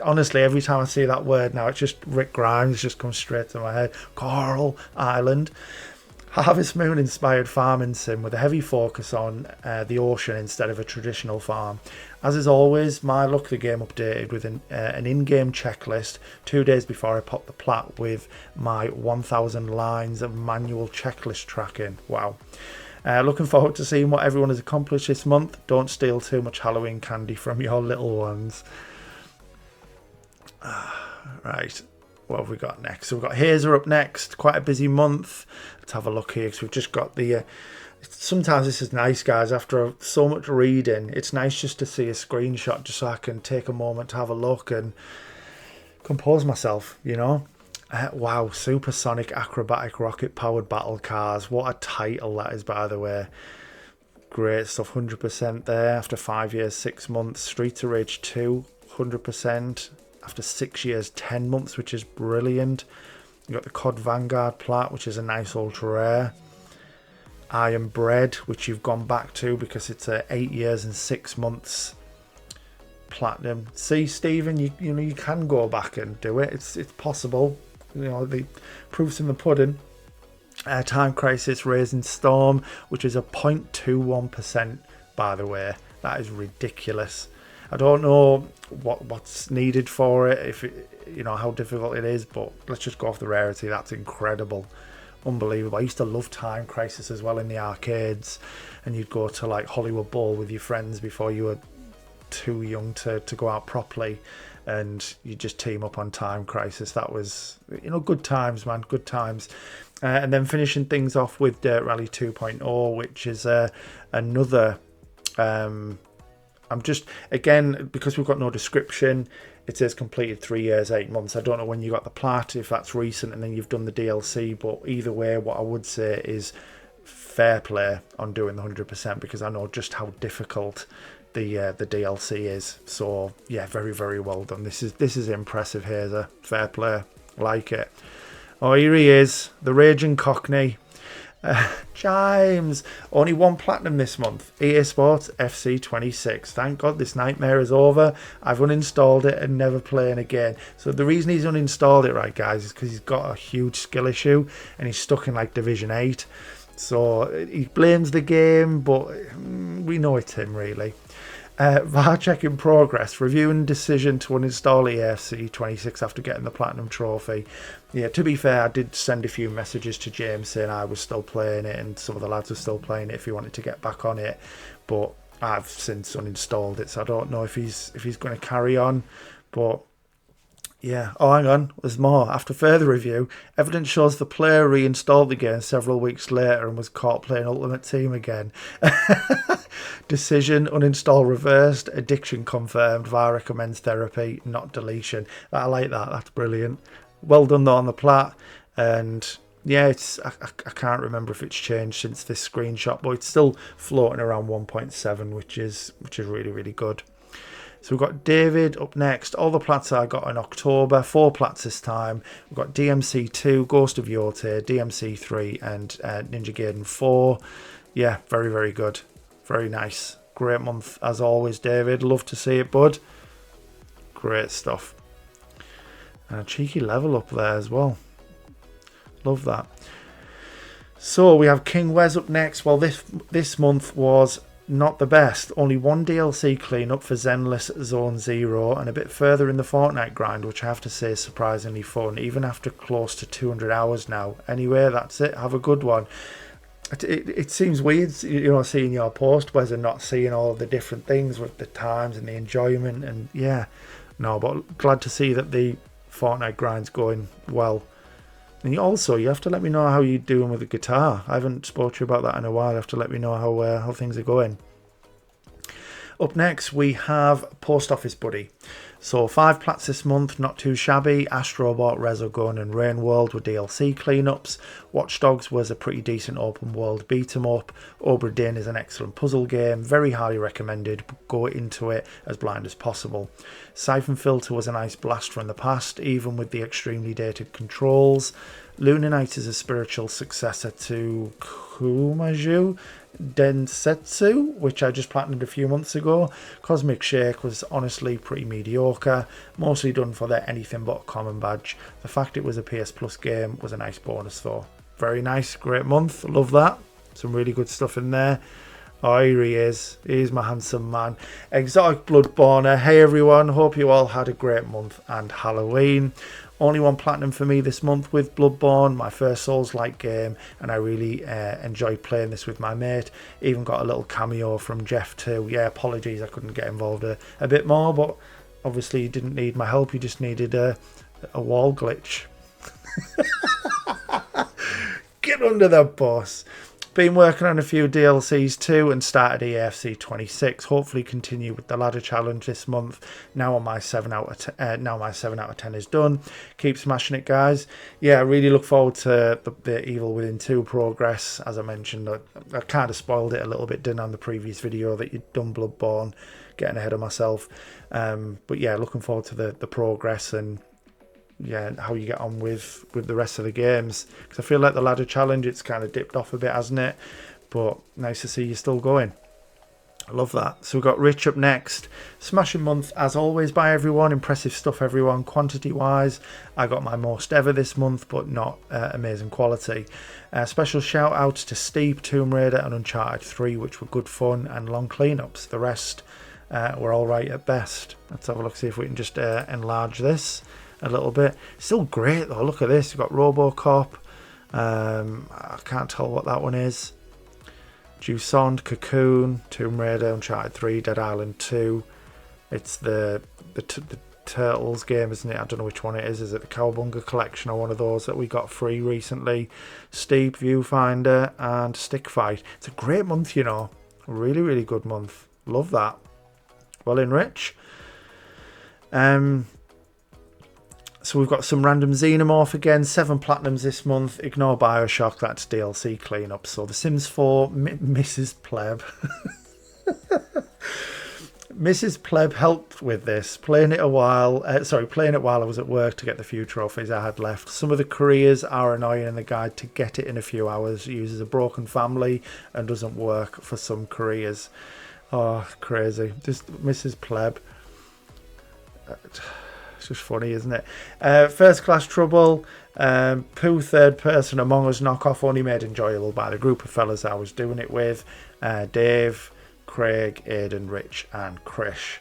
Honestly, every time I see that word now, it's just Rick Grimes just comes straight to my head. Coral Island. Harvest Moon inspired farming sim with a heavy focus on the ocean instead of a traditional farm. As is always, my luck, the game updated with an in-game checklist 2 days before I popped the plat with my 1,000 lines of manual checklist tracking. Wow. Looking forward to seeing what everyone has accomplished this month. Don't steal too much Halloween candy from your little ones. Right. What have we got next? So we've got Hazer up next. Quite a busy month. Let's have a look here because we've just got the... sometimes this is nice, guys. After so much reading, it's nice just to see a screenshot just so I can take a moment to have a look and compose myself, Wow, Supersonic Acrobatic Rocket Powered Battle Cars. What a title that is, by the way. Great stuff, 100% there. After 5 years, 6 months. Streets of Rage 2, 100%. After 6 years, 10 months, which is brilliant. You got the Cod Vanguard Plat, which is a nice ultra rare. Iron Bread, which you've gone back to because it's a 8 years and 6 months platinum. See, Stephen, you know, you can go back and do it. It's possible. You know, the proof's in the pudding. Time Crisis Raising Storm, which is a 0.21%, by the way. That is ridiculous. I don't know what's needed for it, if it, you know, how difficult it is, but let's just go off the rarity. That's incredible. Unbelievable. I used to love Time Crisis as well in the arcades, and you'd go to like Hollywood Bowl with your friends before you were too young to go out properly, and you just team up on Time Crisis. That was, you know, good times, man, good times. And then finishing things off with Dirt Rally 2.0, which is another I'm just, again, because we've got no description, it says completed 3 years, 8 months. I don't know when you got the plat, if that's recent and then you've done the DLC, but either way, what I would say is fair play on doing the 100%, because I know just how difficult the DLC is. So yeah, very, very well done. This is impressive, Hazer. Fair play. Like it. Oh, here he is, the Raging Cockney. Chimes. Only one platinum this month. EA Sports FC 26. Thank God this nightmare is over. I've uninstalled it and never playing again. So the reason he's uninstalled it, right, guys, is because he's got a huge skill issue and he's stuck in like Division 8. So he blames the game, but we know it's him, really. VAR check in progress. Reviewing decision to uninstall EFC 26 after getting the platinum trophy. Yeah, to be fair, I did send a few messages to James saying I was still playing it and some of the lads were still playing it if he wanted to get back on it, but I've since uninstalled it, so I don't know if he's going to carry on. But yeah, oh, hang on, there's more. After further review, evidence shows the player reinstalled the game several weeks later and was caught playing Ultimate Team again. Decision, uninstall reversed, addiction confirmed, VAR recommends therapy, not deletion. I like that, that's brilliant. Well done though on the plat, and yeah, it's I can't remember if it's changed since this screenshot, but it's still floating around 1.7, which is really, really good. So we've got David up next. All the plats I got in October. 4 plats this time. We've got DMC 2, Ghost of Yote, DMC 3, and Ninja Gaiden 4. Yeah, very, very good. Very nice. Great month as always, David. Love to see it, bud. Great stuff. And a cheeky level up there as well. Love that. So we have King Wes up next. Well, this month was not the best. Only one DLC cleanup for Zenless Zone Zero, and a bit further in the Fortnite grind, which I have to say is surprisingly fun, even after close to 200 hours now. Anyway, that's it. Have a good one. It seems weird, you know, seeing your post, Wes, and not seeing all the different things with the times and the enjoyment, and yeah, no, but glad to see that the Fortnite grind's going well. And you have to let me know how you're doing with the guitar. I haven't spoke to you about that in a while. You have to let me know how things are going. Up next, we have Post Office Buddy. So 5 plats this month, not too shabby. Astrobot, Resogun and Rain World were DLC cleanups. Watch Dogs was a pretty decent open world beat 'em up. Obra Dinn is an excellent puzzle game, very highly recommended. Go into it as blind as possible. Siphon Filter was a nice blast from the past, even with the extremely dated controls. Lunar Knight is a spiritual successor to Kumaju Densetsu, which I just platinumed a few months ago. Cosmic Shake was honestly pretty mediocre, mostly done for their anything but common badge. The fact it was a PS Plus game was a nice bonus though. Very nice, great month, love that. Some really good stuff in there. Oh, here he is. He's my handsome man. Exotic Bloodborne. Hey everyone, hope you all had a great month and Halloween. Only one platinum for me this month with Bloodborne, my first Souls-like game, and I really enjoyed playing this with my mate. Even got a little cameo from Jeff too. Yeah, apologies I couldn't get involved a bit more, but obviously you didn't need my help, you just needed a wall glitch. Get under the bus. Been working on a few DLCs too and started EFC 26. Hopefully continue with the ladder challenge this month. Now my 7 out of 10 is done. Keep smashing it, guys. Yeah, I really look forward to the Evil Within 2 progress. As I mentioned, I kind of spoiled it a little bit, didn't I, on the previous video that you'd done Bloodborne, getting ahead of myself. But yeah, looking forward to the progress, and how you get on with the rest of the games. Because I feel like the ladder challenge, it's kind of dipped off a bit, hasn't it? But nice to see you still going. I love that. So we've got Rich up next. Smashing month as always by everyone. Impressive stuff, everyone. Quantity wise, I got my most ever this month, but not amazing quality. Special shout outs to Steep, Tomb Raider and Uncharted 3, which were good fun and long cleanups. The rest were alright at best. Let's have a look, see if we can just enlarge this a little bit. Still great though. Look at this. We've got RoboCop. I can't tell what that one is. Jusant, Cocoon, Tomb Raider, Uncharted 3, Dead Island 2. It's the Turtles game, isn't it? I don't know which one it is. Is it the Cowabunga Collection or one of those that we got free recently? Steep, Viewfinder, and Stick Fight. It's a great month, you know. Really, really good month. Love that. Well in, Rich. So we've got some random Xenomorph again, 7 platinums this month. Ignore Bioshock, that's DLC cleanup. So The Sims 4, Mrs. Pleb. Mrs. Pleb helped with this, playing it while I was at work to get the few trophies I had left. Some of the careers are annoying and the guide to get it in a few hours uses a broken family and doesn't work for some careers. Oh, crazy. Just Mrs. Pleb. It's just funny, isn't it? First Class Trouble, Pooh Third Person Among Us knockoff, only made enjoyable by the group of fellas I was doing it with. Dave, Craig, Aidan, Rich and Krish.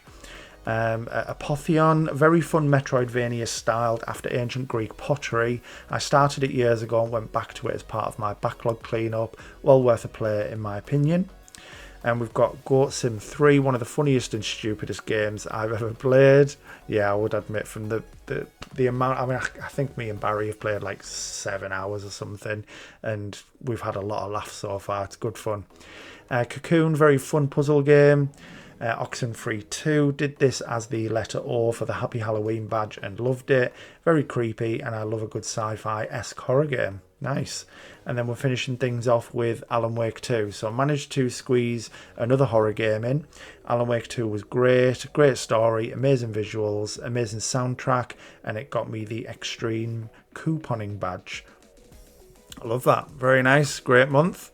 Apotheon, very fun Metroidvania styled after ancient Greek pottery. I started it years ago and went back to it as part of my backlog cleanup. Well worth a play in my opinion. And we've got Goat Sim 3, one of the funniest and stupidest games I've ever played. Yeah, I would admit from the amount, I mean, I think me and Barry have played like 7 hours or something, and we've had a lot of laughs so far. It's good fun. Cocoon, very fun puzzle game. Oxenfree 2, did this as the letter O for the Happy Halloween badge and loved it. Very creepy, and I love a good sci-fi-esque horror game. Nice. And then we're finishing things off with Alan Wake 2. So I managed to squeeze another horror game in. Alan Wake 2 was great story, amazing visuals, amazing soundtrack, and it got me the extreme couponing badge. I love that. Very nice, great month.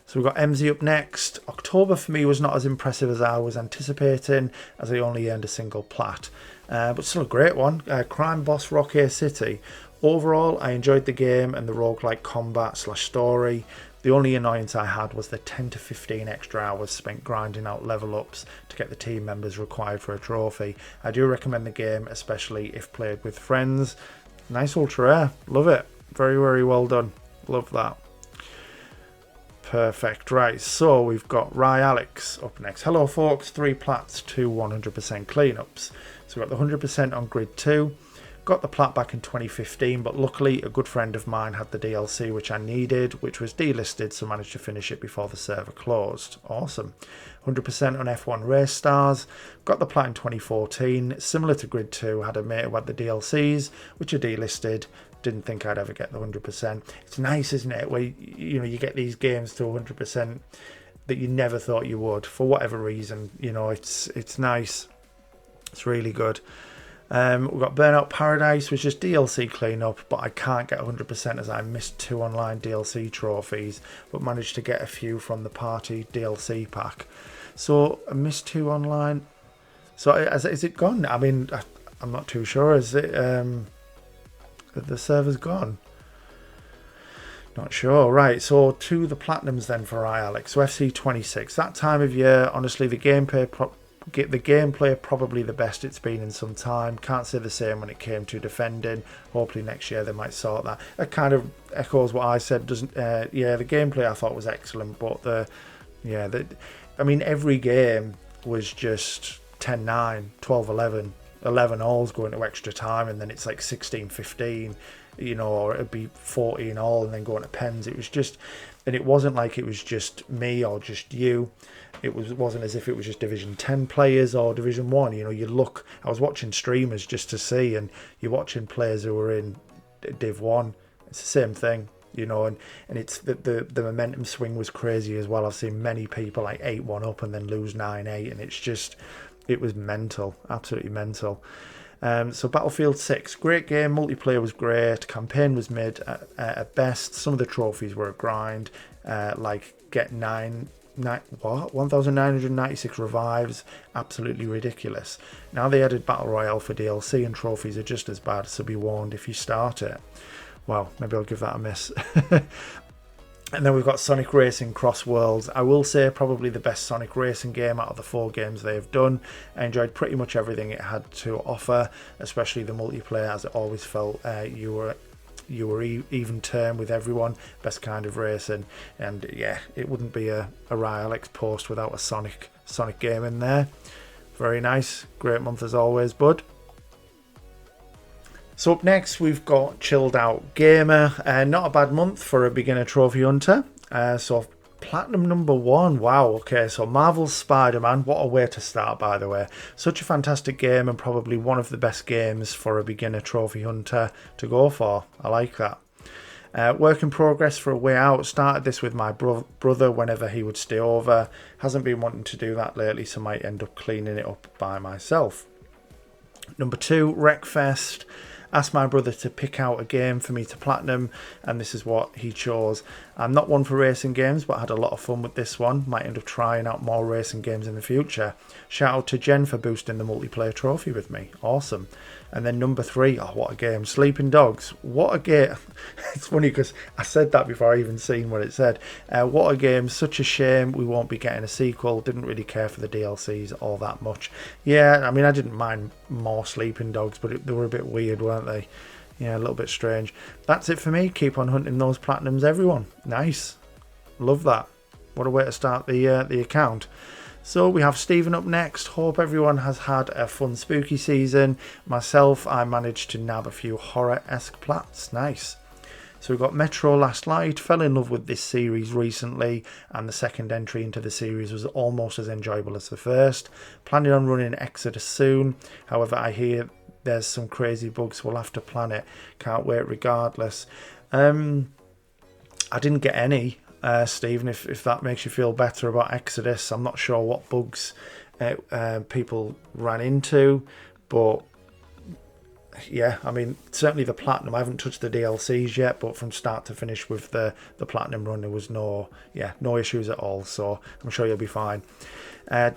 So we've got MZ up next. October for me was not as impressive as I was anticipating, as I only earned a single plat. But still a great one. Crime Boss Rocky City. Overall, I enjoyed the game and the roguelike combat / story. The only annoyance I had was the 10 to 15 extra hours spent grinding out level ups to get the team members required for a trophy. I do recommend the game, especially if played with friends. Nice ultra rare. Love it. Very, very well done. Love that. Perfect. Right, so we've got Rye Alex up next. Hello folks, 3 plats, 2 100% cleanups. So we've got the 100% on Grid 2. Got the plat back in 2015, but luckily a good friend of mine had the DLC which I needed, which was delisted, so managed to finish it before the server closed. Awesome. 100% on F1 Race Stars. Got the plat in 2014. Similar to Grid 2, had a mate who had the DLCs, which are delisted. Didn't think I'd ever get the 100%. It's nice, isn't it, where you get these games to 100% that you never thought you would for whatever reason. It's nice. It's really good. We've got Burnout Paradise, which is DLC cleanup, but I can't get 100% as I missed 2 online DLC trophies, but managed to get a few from the party DLC pack. So I missed 2 online. So is it gone? I mean, I'm not too sure. Is it? The server's gone. Not sure. Right, so to the platinums then for Alex. So FC26. That time of year, honestly, the gameplay probably the best it's been in some time. Can't say the same when it came to defending. Hopefully next year they might sort that. That kind of echoes what I said. The gameplay I thought was excellent, but every game was just 10-9, 12-11. 11 alls going to extra time, and then it's like 16-15, or it'd be 14 all and then going to pens. It was just, and it wasn't like it was just me or just you. It wasn't as if it was just Division 10 players or Division 1. I was watching streamers just to see, and you're watching players who were in Div 1. It's the same thing, and it's the momentum swing was crazy as well. I've seen many people like 8-1 up and then lose 9-8, and it was mental, absolutely mental. So Battlefield 6, great game, multiplayer was great, campaign was mid at best, some of the trophies were a grind, like get 1,996 revives, absolutely ridiculous. Now they added Battle Royale for DLC and trophies are just as bad, so be warned if you start it. Well, maybe I'll give that a miss. And then we've got Sonic Racing Cross Worlds. I will say probably the best Sonic Racing game out of the 4 games they have done. I enjoyed pretty much everything it had to offer, especially the multiplayer, as it always felt you were even term with everyone, best kind of racing. And yeah, it wouldn't be a Ryalex post without a Sonic game in there. Very nice, great month as always, bud. So up next we've got Chilled Out Gamer. Not a bad month for a beginner trophy hunter. So Platinum number 1. Wow, okay, so Marvel's Spider-Man. What a way to start, by the way. Such a fantastic game and probably one of the best games for a beginner trophy hunter to go for. I like that. Work in progress for A Way Out. Started this with my brother whenever he would stay over. Hasn't been wanting to do that lately, so might end up cleaning it up by myself. Number 2, Wreckfest. Asked my brother to pick out a game for me to platinum, and this is what he chose. I'm not one for racing games, but I had a lot of fun with this one. Might end up trying out more racing games in the future. Shout out to Jen for boosting the multiplayer trophy with me. Awesome. And then number 3, oh, what a game. Sleeping Dogs. What a game. It's funny because I said that before I even seen what it said. What a game. Such a shame we won't be getting a sequel. Didn't really care for the DLCs all that much. Yeah, I mean, I didn't mind more Sleeping Dogs, but they were a bit weird, weren't they? Yeah, a little bit strange. That's it for me. Keep on hunting those platinums, everyone. Nice. Love that. What a way to start the account. So we have Stephen up next. Hope everyone has had a fun spooky season. Myself, I managed to nab a few horror-esque plats. Nice. So we've got Metro Last Light. Fell in love with this series recently, and the second entry into the series was almost as enjoyable as the first. Planning on running Exodus soon. However, I hear there's some crazy bugs, we'll have to plan it. Can't wait regardless. I didn't get any. Stephen, if that makes you feel better about Exodus. I'm not sure what bugs people ran into, but yeah, I mean, certainly the Platinum. I haven't touched the DLCs yet, but from start to finish with the Platinum run, there was no issues at all, so I'm sure you'll be fine.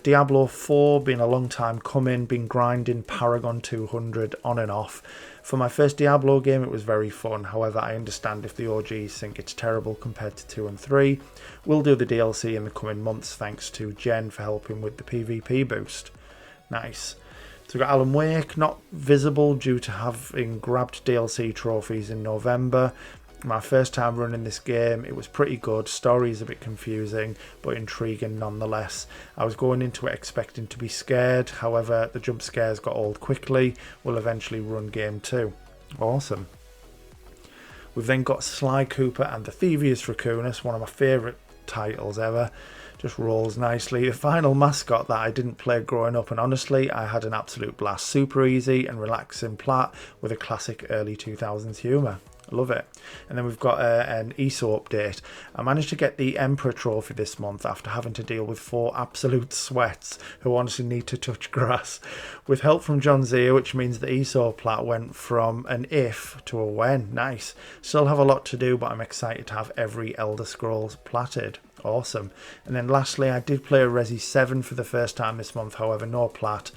Diablo 4, been a long time coming, been grinding Paragon 200 on and off. For my first Diablo game, it was very fun. However, I understand if the OGs think it's terrible compared to 2 and 3. We'll do the DLC in the coming months, thanks to Jen for helping with the PvP boost. Nice. So we've got Alan Wake, not visible due to having grabbed DLC trophies in November. My first time running this game, it was pretty good. Story is a bit confusing, but intriguing nonetheless. I was going into it expecting to be scared, however, the jump scares got old quickly. We'll eventually run game 2. Awesome. We've then got Sly Cooper and the Thievius Raccoonus, one of my favourite titles ever. Just rolls nicely. The final mascot that I didn't play growing up, and honestly, I had an absolute blast. Super easy and relaxing plat with a classic early 2000s humour. I love it. And then we've got an ESO update. I managed to get the Emperor trophy this month after having to deal with 4 absolute sweats who honestly need to touch grass. With help from John Zia, which means the ESO plat went from an if to a when. Nice. Still have a lot to do, but I'm excited to have every Elder Scrolls platted. Awesome. And then lastly, I did play a Resi 7 for the first time this month, however, no plat.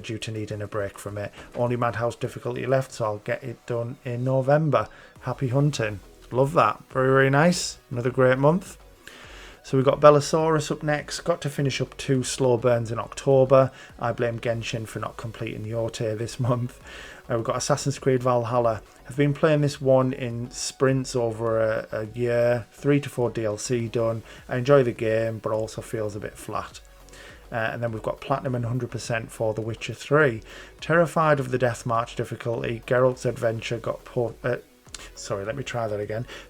Due to needing a break from it. Only Madhouse difficulty left, so I'll get it done in November. Happy hunting. Love that. Very, very nice. Another great month. So we've got Bellasaurus up next. Got to finish up 2 slow burns in October. I blame Genshin for not completing Yote this month. We've got Assassin's Creed Valhalla. I've been playing this one in sprints over a year. 3 to 4 DLC done. I enjoy the game, but also feels a bit flat. And then we've got Platinum and 100% for The Witcher 3. Terrified of the Death March difficulty, Geralt's Adventure got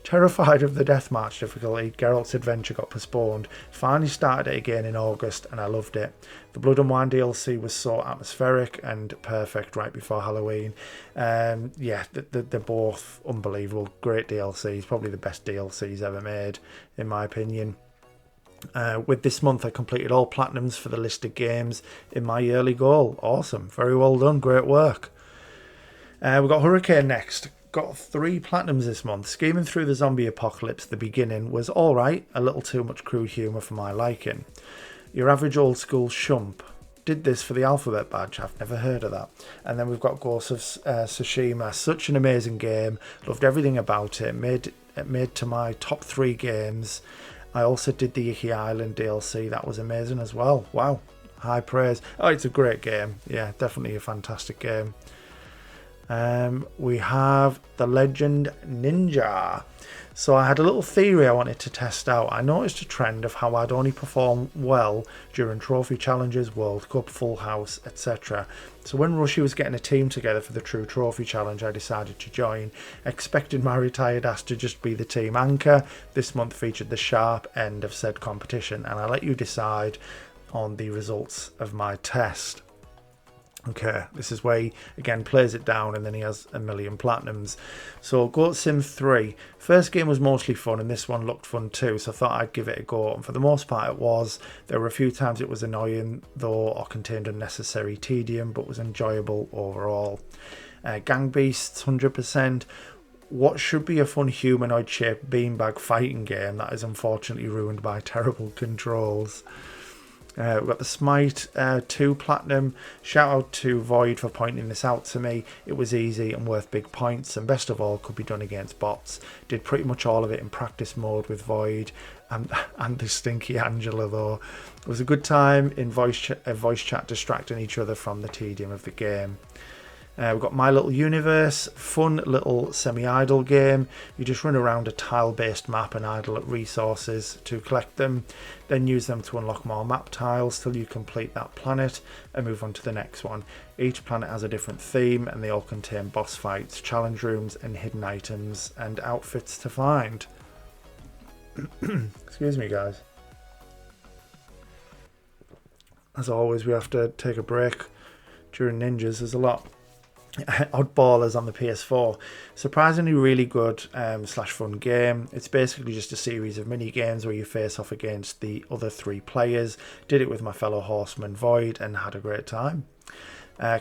Terrified of the Death March difficulty, Geralt's Adventure got postponed. Finally started it again in August and I loved it. The Blood and Wine DLC was so atmospheric and perfect right before Halloween. They're both unbelievable. Great DLCs, probably the best DLCs ever made in my opinion. With this month I completed all platinums for the listed games in my yearly goal. Awesome, very well done, great work. We've got Hurricane next. Got 3 platinums this month. Scheming through the zombie apocalypse at the beginning was alright, a little too much crude humour for my liking. Your average old school shump. Did this for the alphabet badge. I've never heard of that. And then we've got Ghost of Tsushima. Such an amazing game. Loved everything about it. Made to my top 3 games. I also did the Icky Island DLC. That was amazing as well. Wow. High praise. Oh, it's a great game. Yeah, definitely a fantastic game. We have The Legend Ninja. So I had a little theory I wanted to test out. I noticed a trend of how I'd only perform well during trophy challenges, World Cup, Full House, etc. So when Rushy was getting a team together for the True Trophy Challenge, I decided to join. Expected my retired ass to just be the team anchor. This month featured the sharp end of said competition, and I'll let you decide on the results of my test. Okay, this is where he again plays it down and then he has a million platinums. So Goat Sim 3. First game was mostly fun and this one looked fun too, so I thought I'd give it a go. And for the most part it was. There were a few times it was annoying though, or contained unnecessary tedium, but was enjoyable overall. Gang Beasts 100%. What should be a fun humanoid shaped beanbag fighting game that is unfortunately ruined by terrible controls. We've got the Smite 2 Platinum. Shout out to Void for pointing this out to me. It was easy and worth big points, and best of all, could be done against bots. Did pretty much all of it in practice mode with Void and the stinky Angela though. It was a good time in voice chat distracting each other from the tedium of the game. We've got My Little Universe, fun little semi-idle game. You just run around a tile-based map and idle at resources to collect them, then use them to unlock more map tiles till you complete that planet and move on to the next one. Each planet has a different theme and they all contain boss fights, challenge rooms and hidden items and outfits to find. Excuse me guys. As always, we have to take a break during Ninjas. There's a lot. Oddballers on the PS4. Surprisingly really good slash fun game. It's basically just a series of mini games where you face off against the other 3 players. Did it with my fellow horseman Void and had a great time.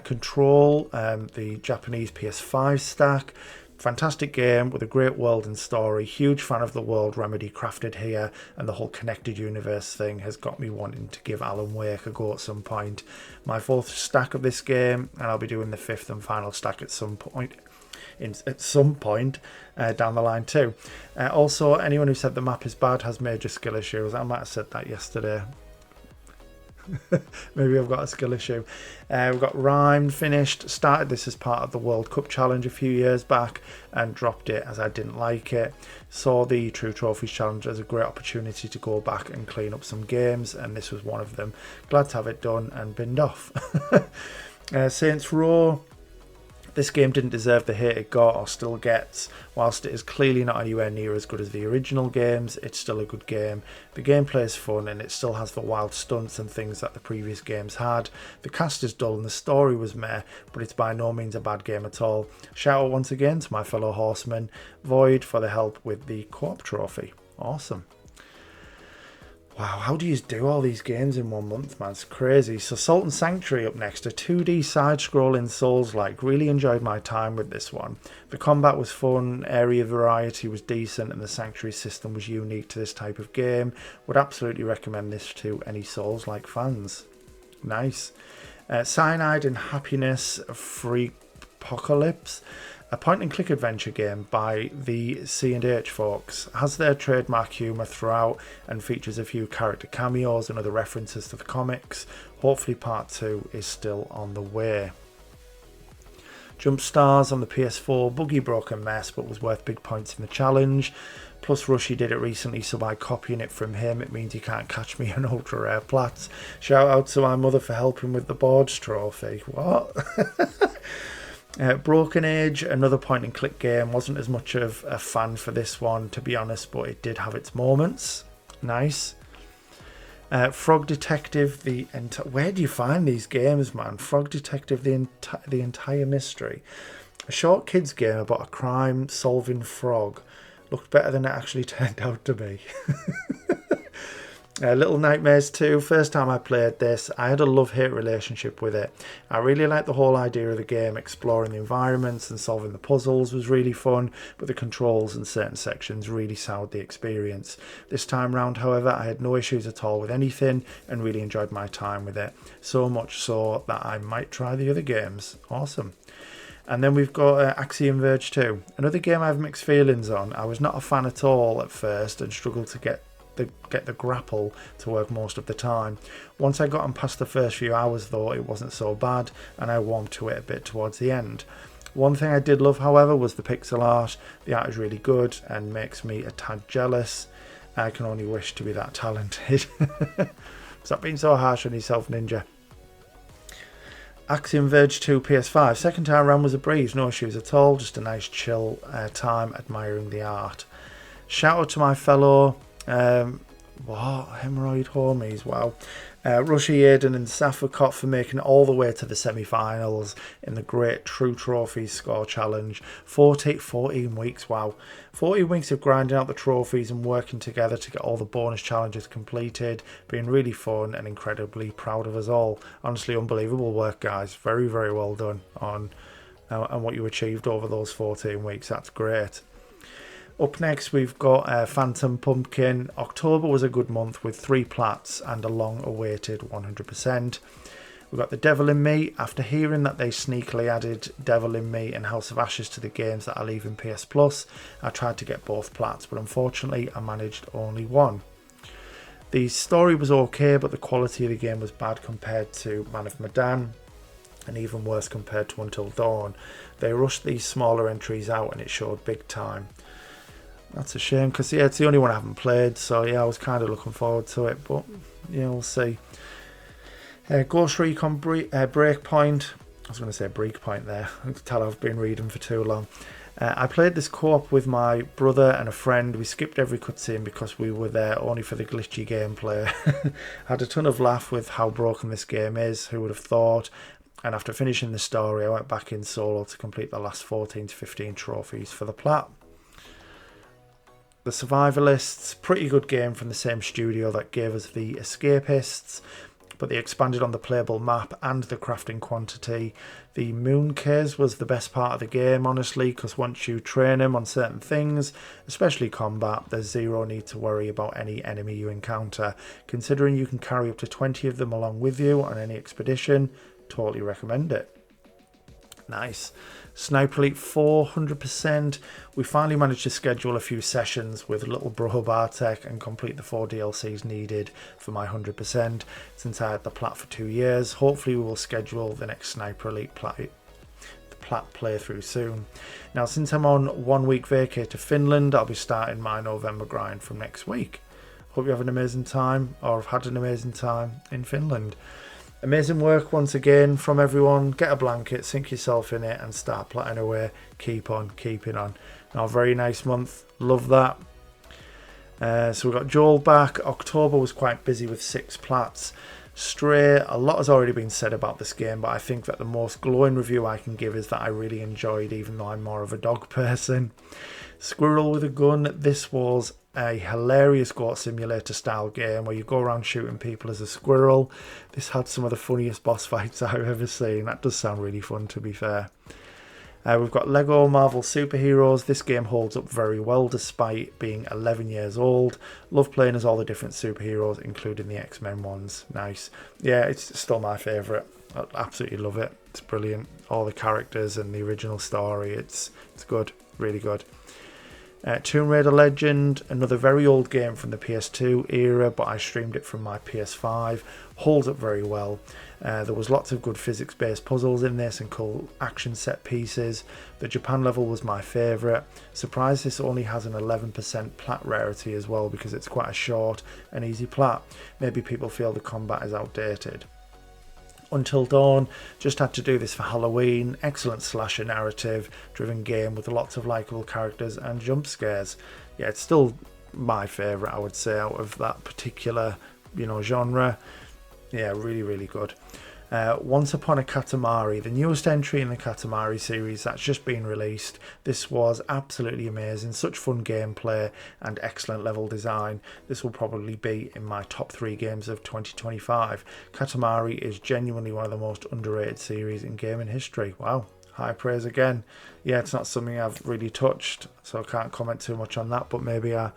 Control, the Japanese PS5 stack. Fantastic game with a great world and story. Huge fan of the world Remedy crafted here, and the whole connected universe thing has got me wanting to give Alan Wake a go at some point. My 4th stack of this game, and I'll be doing the 5th and final stack at some point down the line too. Also, anyone who said the map is bad has major skill issues. I might have said that yesterday. Maybe I've got a skill issue. We've got Rhymed finished. Started this as part of the World Cup Challenge a few years back and dropped it as I didn't like it. Saw the True Trophies Challenge as a great opportunity to go back and clean up some games, and this was one of them. Glad to have it done and binned off. Saints Row. This game didn't deserve the hate it got or still gets. Whilst it is clearly not anywhere near as good as the original games, it's still a good game. The gameplay is fun and it still has the wild stunts and things that the previous games had. The cast is dull and the story was meh, but it's by no means a bad game at all. Shout out once again to my fellow horseman Void for the help with the co-op trophy. Awesome. Wow, how do you do all these games in 1 month, man? It's crazy. So Salt and Sanctuary up next, a 2D side-scrolling Souls-like. Really enjoyed my time with this one. The combat was fun, area variety was decent, and the Sanctuary system was unique to this type of game. Would absolutely recommend this to any Souls-like fans. Nice. Cyanide and Happiness Free Apocalypse. A point-and-click adventure game by the C&H folks. Has their trademark humour throughout and features a few character cameos and other references to the comics. Hopefully part 2 is still on the way. Jump Stars on the PS4. Buggy broke a mess but was worth big points in the challenge. Plus Rushy did it recently, so by copying it from him it means you can't catch me on ultra rare plats. Shout out to my mother for helping with the boards trophy. What? Broken Age, another point and click game. Wasn't as much of a fan for this one, to be honest, but it did have its moments. Nice. Frog Detective, where do you find these games, man? Frog Detective, the entire mystery. A short kids game about a crime solving frog. Looked better than it actually turned out to be. Little Nightmares 2, first time I played this, I had a love-hate relationship with it. I really liked the whole idea of the game, exploring the environments and solving the puzzles was really fun, but the controls in certain sections really soured the experience. This time round, however, I had no issues at all with anything and really enjoyed my time with it. So much so that I might try the other games. Awesome. And then we've got Axiom Verge 2, another game I have mixed feelings on. I was not a fan at all at first and struggled to get the grapple to work most of the time. Once I got on past the first few hours though, it wasn't so bad and I warmed to it a bit towards the end. One thing I did love, however, was the pixel art. The art is really good and makes me a tad jealous. I can only wish to be that talented. Stop being so harsh on yourself, Ninja. Axiom Verge 2 PS5. Second time around was a breeze, no issues at all, just a nice chill time admiring the art. Shout out to my fellow hemorrhoid homies, wow. Rushy, Aiden and Safakot for making it all the way to the semi-finals in the Great True Trophies Score Challenge. 14 weeks, wow. 14 weeks of grinding out the trophies and working together to get all the bonus challenges completed. Been really fun and incredibly proud of us all. Honestly, unbelievable work, guys. Very, very well done on and what you achieved over those 14 weeks. That's great. Up next, we've got Phantom Pumpkin. October was a good month with 3 plats and a long-awaited 100%. We've got The Devil in Me. After hearing that they sneakily added Devil in Me and House of Ashes to the games that are leaving PS Plus, I tried to get both plats, but unfortunately I managed only one. The story was okay, but the quality of the game was bad compared to Man of Medan, and even worse compared to Until Dawn. They rushed these smaller entries out and it showed big time. That's a shame because it's the only one I haven't played, so I was kind of looking forward to it, but we'll see. Ghost Recon Breakpoint. I was going to say Breakpoint there. I can tell I've been reading for too long. I played this co-op with my brother and a friend. We skipped every cutscene because we were there only for the glitchy gameplay. Had a ton of laugh with how broken this game is, who would have thought. And after finishing the story, I went back in solo to complete the last 14 to 15 trophies for the plat. The Survivalists, pretty good game from the same studio that gave us the Escapists, but they expanded on the playable map and the crafting quantity. The Mooncase was the best part of the game, honestly, because once you train them on certain things, especially combat, there's zero need to worry about any enemy you encounter. Considering you can carry up to 20 of them along with you on any expedition, totally recommend it. Nice. Sniper Elite 400%. We finally managed to schedule a few sessions with little bro Bartek and complete the 4 DLCs needed for my 100%. Since I had the plat for 2 years, hopefully we will schedule the next Sniper Elite plat playthrough soon. Now, since I'm on 1 week vacay to Finland, I'll be starting my November grind from next week. Hope you have an amazing time, or have had an amazing time in Finland. Amazing work once again from everyone. Get a blanket, sink yourself in it and start plotting away. Keep on keeping on. Now, very nice month. Love that. So we've got Joel back. October was quite busy with 6 plats. Stray, a lot has already been said about this game, but I think that the most glowing review I can give is that I really enjoyed, even though I'm more of a dog person. Squirrel with a Gun. This was a hilarious goat simulator style game where you go around shooting people as a squirrel. This had some of the funniest boss fights I've ever seen. That does sound really fun, to be fair. We've got Lego Marvel Superheroes. This game holds up very well despite being 11 years old. Love playing as all the different superheroes, including the X-Men ones. Nice. Yeah, it's still my favourite. I absolutely love it. It's brilliant. All the characters and the original story. It's good. Really good. Tomb Raider Legend, another very old game from the PS2 era, but I streamed it from my PS5. Holds up very well. There was lots of good physics-based puzzles in this and cool action set pieces. The Japan level was my favourite. Surprised this only has an 11% plat rarity as well because it's quite a short and easy plat. Maybe people feel the combat is outdated. Until Dawn, just had to do this for Halloween. Excellent slasher narrative driven game with lots of likeable characters and jump scares. Yeah, it's still my favourite, I would say, out of that particular genre. Yeah, really, really good. Once Upon a Katamari, the newest entry in the Katamari series that's just been released. This was absolutely amazing, such fun gameplay and excellent level design. This will probably be in my top 3 games of 2025. Katamari is genuinely one of the most underrated series in gaming history. Wow, high praise again. Yeah, it's not something I've really touched, so I can't comment too much on that, but maybe I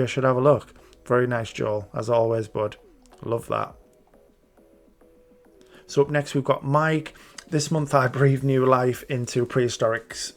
should have a look. Very nice, Joel, as always, bud. Love that. So up next we've got Mike. This month I breathed new life into Prehistorics.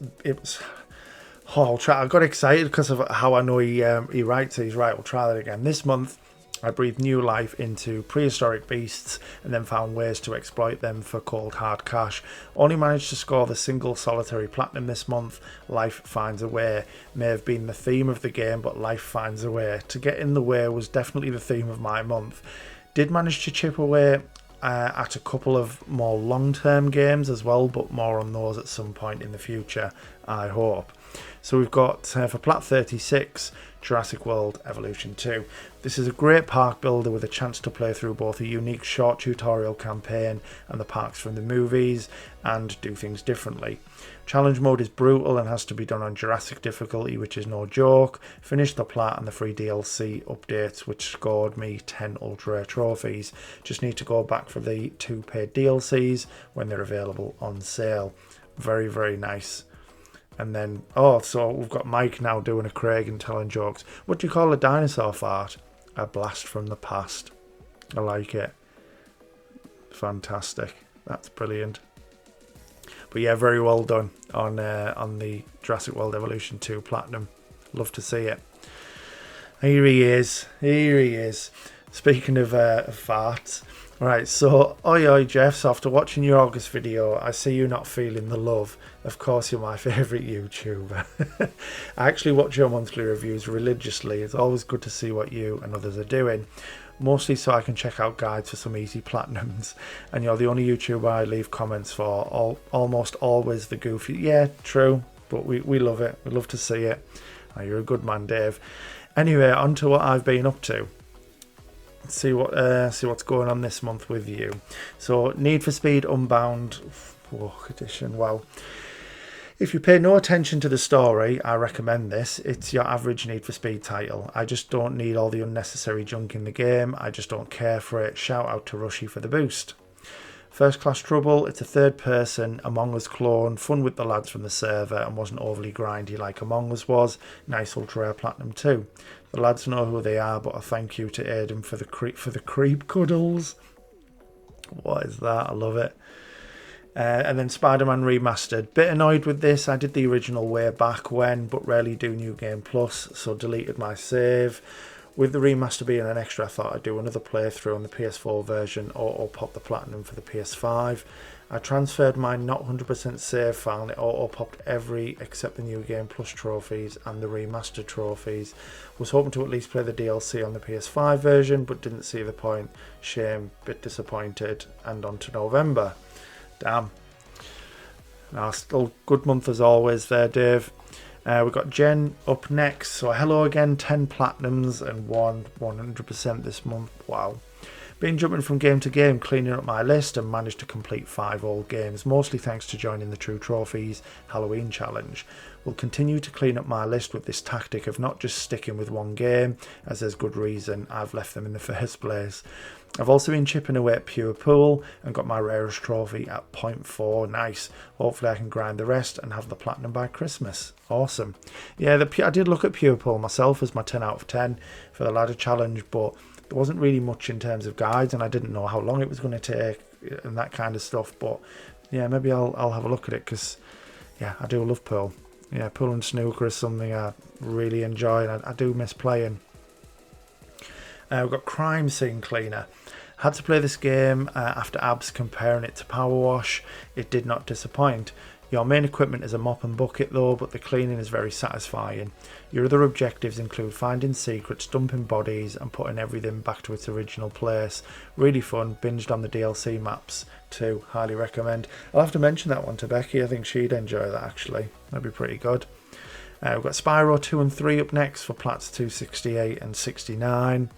I got excited because of how I know he writes. He's right, we'll try that again. This month I breathed new life into prehistoric beasts and then found ways to exploit them for cold hard cash. Only managed to score the single solitary platinum this month. Life finds a way. May have been the theme of the game, but life finds a way. To get in the way was definitely the theme of my month. Did manage to chip away at a couple of more long-term games as well, but more on those at some point in the future, I hope. So we've got for Plat 36, Jurassic World Evolution 2. This is a great park builder with a chance to play through both a unique short tutorial campaign and the parks from the movies and do things differently. Challenge mode is brutal and has to be done on Jurassic difficulty, which is no joke. Finished the plat and the free DLC updates, which scored me 10 ultra rare trophies. Just need to go back for the 2 paid DLCs when they're available on sale. Very, very nice. And then, so we've got Mike now doing a Craig and telling jokes. What do you call a dinosaur fart? A blast from the past. I like it. Fantastic. That's brilliant. But yeah, very well done on the Jurassic World Evolution 2 Platinum. Love to see it. Here he is. Speaking of farts. Right, so oi Jeff, so after watching your August video, I see you not feeling the love. Of course you're my favourite YouTuber. I actually watch your monthly reviews religiously. It's always good to see what you and others are doing. Mostly so I can check out guides for some easy platinums. And you're the only YouTuber I leave comments for. Almost always the goofy. Yeah, true, but we love it. We love to see it. Oh, you're a good man, Dave. Anyway, on to what I've been up to. See what's going on this month with you. So Need for Speed Unbound edition. Wow. If you pay no attention to the story, I recommend this. It's your average Need for Speed title. I just don't need all the unnecessary junk in the game. I just don't care for it. Shout out to Rushy for the boost. First Class Trouble, it's a third person Among Us clone, fun with the lads from the server and wasn't overly grindy like Among Us was. Nice ultra rare platinum too. The lads know who they are, but a thank you to Aiden for the creep cuddles. What is that? I love it. And then Spider-Man Remastered. Bit annoyed with this. I did the original way back when, but rarely do New Game Plus, so deleted my save. With the remaster being an extra, I thought I'd do another playthrough on the PS4 version or pop the platinum for the PS5. I transferred my not 100% save file and it auto-popped every except the New Game Plus trophies and the remastered trophies. Was hoping to at least play the DLC on the PS5 version, but didn't see the point. Shame, bit disappointed, and on to November. Damn. Now, still good month as always there, Dave. We've got Jen up next. So hello again, 10 platinums and 100% this month. Wow. Been jumping from game to game, cleaning up my list and managed to complete 5 old games, mostly thanks to joining the True Trophies Halloween Challenge. Will continue to clean up my list with this tactic of not just sticking with one game, as there's good reason I've left them in the first place. I've also been chipping away at Pure Pool and got my rarest trophy at 0.4. Nice. Hopefully I can grind the rest and have the platinum by Christmas. Awesome. Yeah, I did look at Pure Pool myself as my 10 out of 10 for the ladder challenge, but there wasn't really much in terms of guides and I didn't know how long it was going to take and that kind of stuff. But yeah, maybe I'll have a look at it because, yeah, I do love Pool. Yeah, Pool and Snooker is something I really enjoy and I do miss playing. We've got Crime Scene Cleaner. Had to play this game after Abs comparing it to Power Wash. It did not disappoint. Your main equipment is a mop and bucket though, but the cleaning is very satisfying. Your other objectives include finding secrets, dumping bodies and putting everything back to its original place. Really fun, binged on the DLC maps too, highly recommend. I'll have to mention that one to Becky, I think she'd enjoy that actually, that'd be pretty good. We've got Spyro 2 and 3 up next for Plats 268 and 69.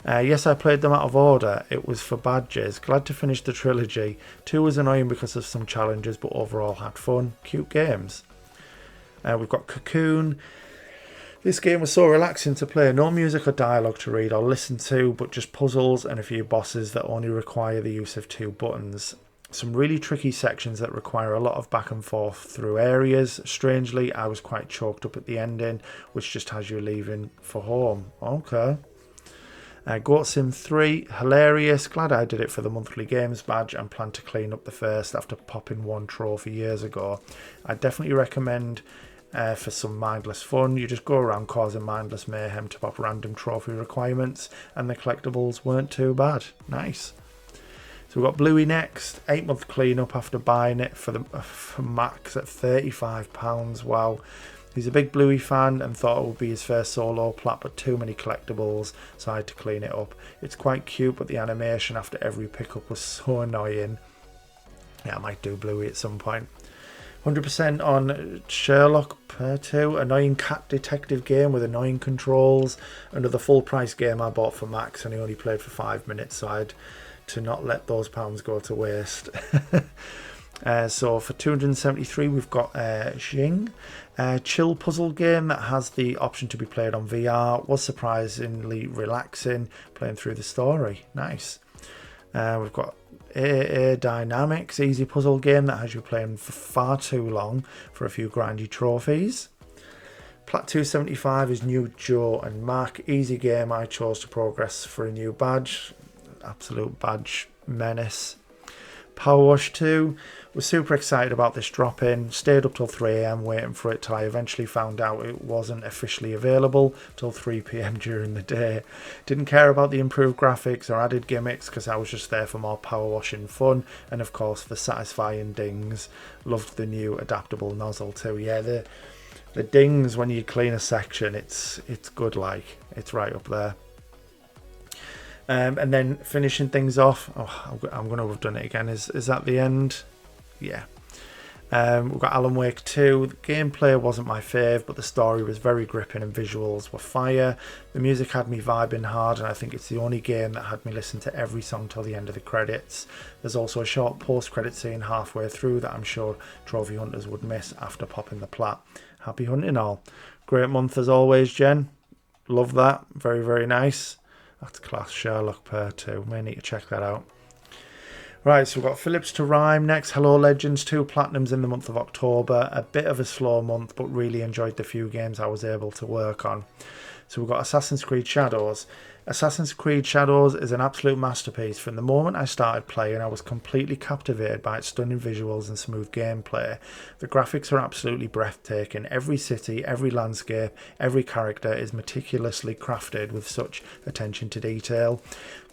Yes, I played them out of order. It was for badges. Glad to finish the trilogy. 2 was annoying because of some challenges, but overall had fun. Cute games. We've got Cocoon. This game was so relaxing to play. No music or dialogue to read or listen to, but just puzzles and a few bosses that only require the use of 2 buttons. Some really tricky sections that require a lot of back and forth through areas. Strangely, I was quite choked up at the ending, which just has you leaving for home. Okay. Goat Sim 3, hilarious. Glad I did it for the monthly games badge and plan to clean up the first after popping 1 trophy years ago. I definitely recommend for some mindless fun. You just go around causing mindless mayhem to pop random trophy requirements, and the collectibles weren't too bad. Nice. So we've got Bluey next. 8-month cleanup after buying it for Max at £35. Wow. He's a big Bluey fan and thought it would be his first solo plat, but too many collectibles, so I had to clean it up. It's quite cute, but the animation after every pickup was so annoying. Yeah, I might do Bluey at some point. 100% on Sherlock per 2. Annoying cat detective game with annoying controls. Another full price game I bought for Max, and he only played for 5 minutes, so I had to not let those pounds go to waste. So for 273 we've got Xing, chill puzzle game that has the option to be played on VR. Was surprisingly relaxing playing through the story. Nice. We've got AA Dynamics, easy puzzle game that has you playing for far too long for a few grindy trophies. Plat 275 is New Joe and Mac, easy game I chose to progress for a new badge. Absolute badge menace. Power Wash 2, was super excited about this drop in, stayed up till 3 AM waiting for it till I eventually found out it wasn't officially available till 3 PM during the day. Didn't care about the improved graphics or added gimmicks because I was just there for more power washing fun, and of course the satisfying dings. Loved the new adaptable nozzle too. Yeah, the dings when you clean a section, it's good, like it's right up there. And then finishing things off, I'm going to have done it again. Is that the end? Yeah. We've got Alan Wake 2. The gameplay wasn't my fave, but the story was very gripping and visuals were fire. The music had me vibing hard, and I think it's the only game that had me listen to every song till the end of the credits. There's also a short post-credit scene halfway through that I'm sure trophy hunters would miss after popping the plat. Happy hunting all. Great month as always, Jen. Love that. Very, very nice. That's class. Sherlock per 2. May need to check that out. Right, so we've got Phillips to Rhyme next. Hello Legends, 2 platinums in the month of October. A bit of a slow month, but really enjoyed the few games I was able to work on. So we've got Assassin's Creed Shadows. Assassin's Creed Shadows is an absolute masterpiece. From the moment I started playing, I was completely captivated by its stunning visuals and smooth gameplay. The graphics are absolutely breathtaking. Every city, every landscape, every character is meticulously crafted with such attention to detail.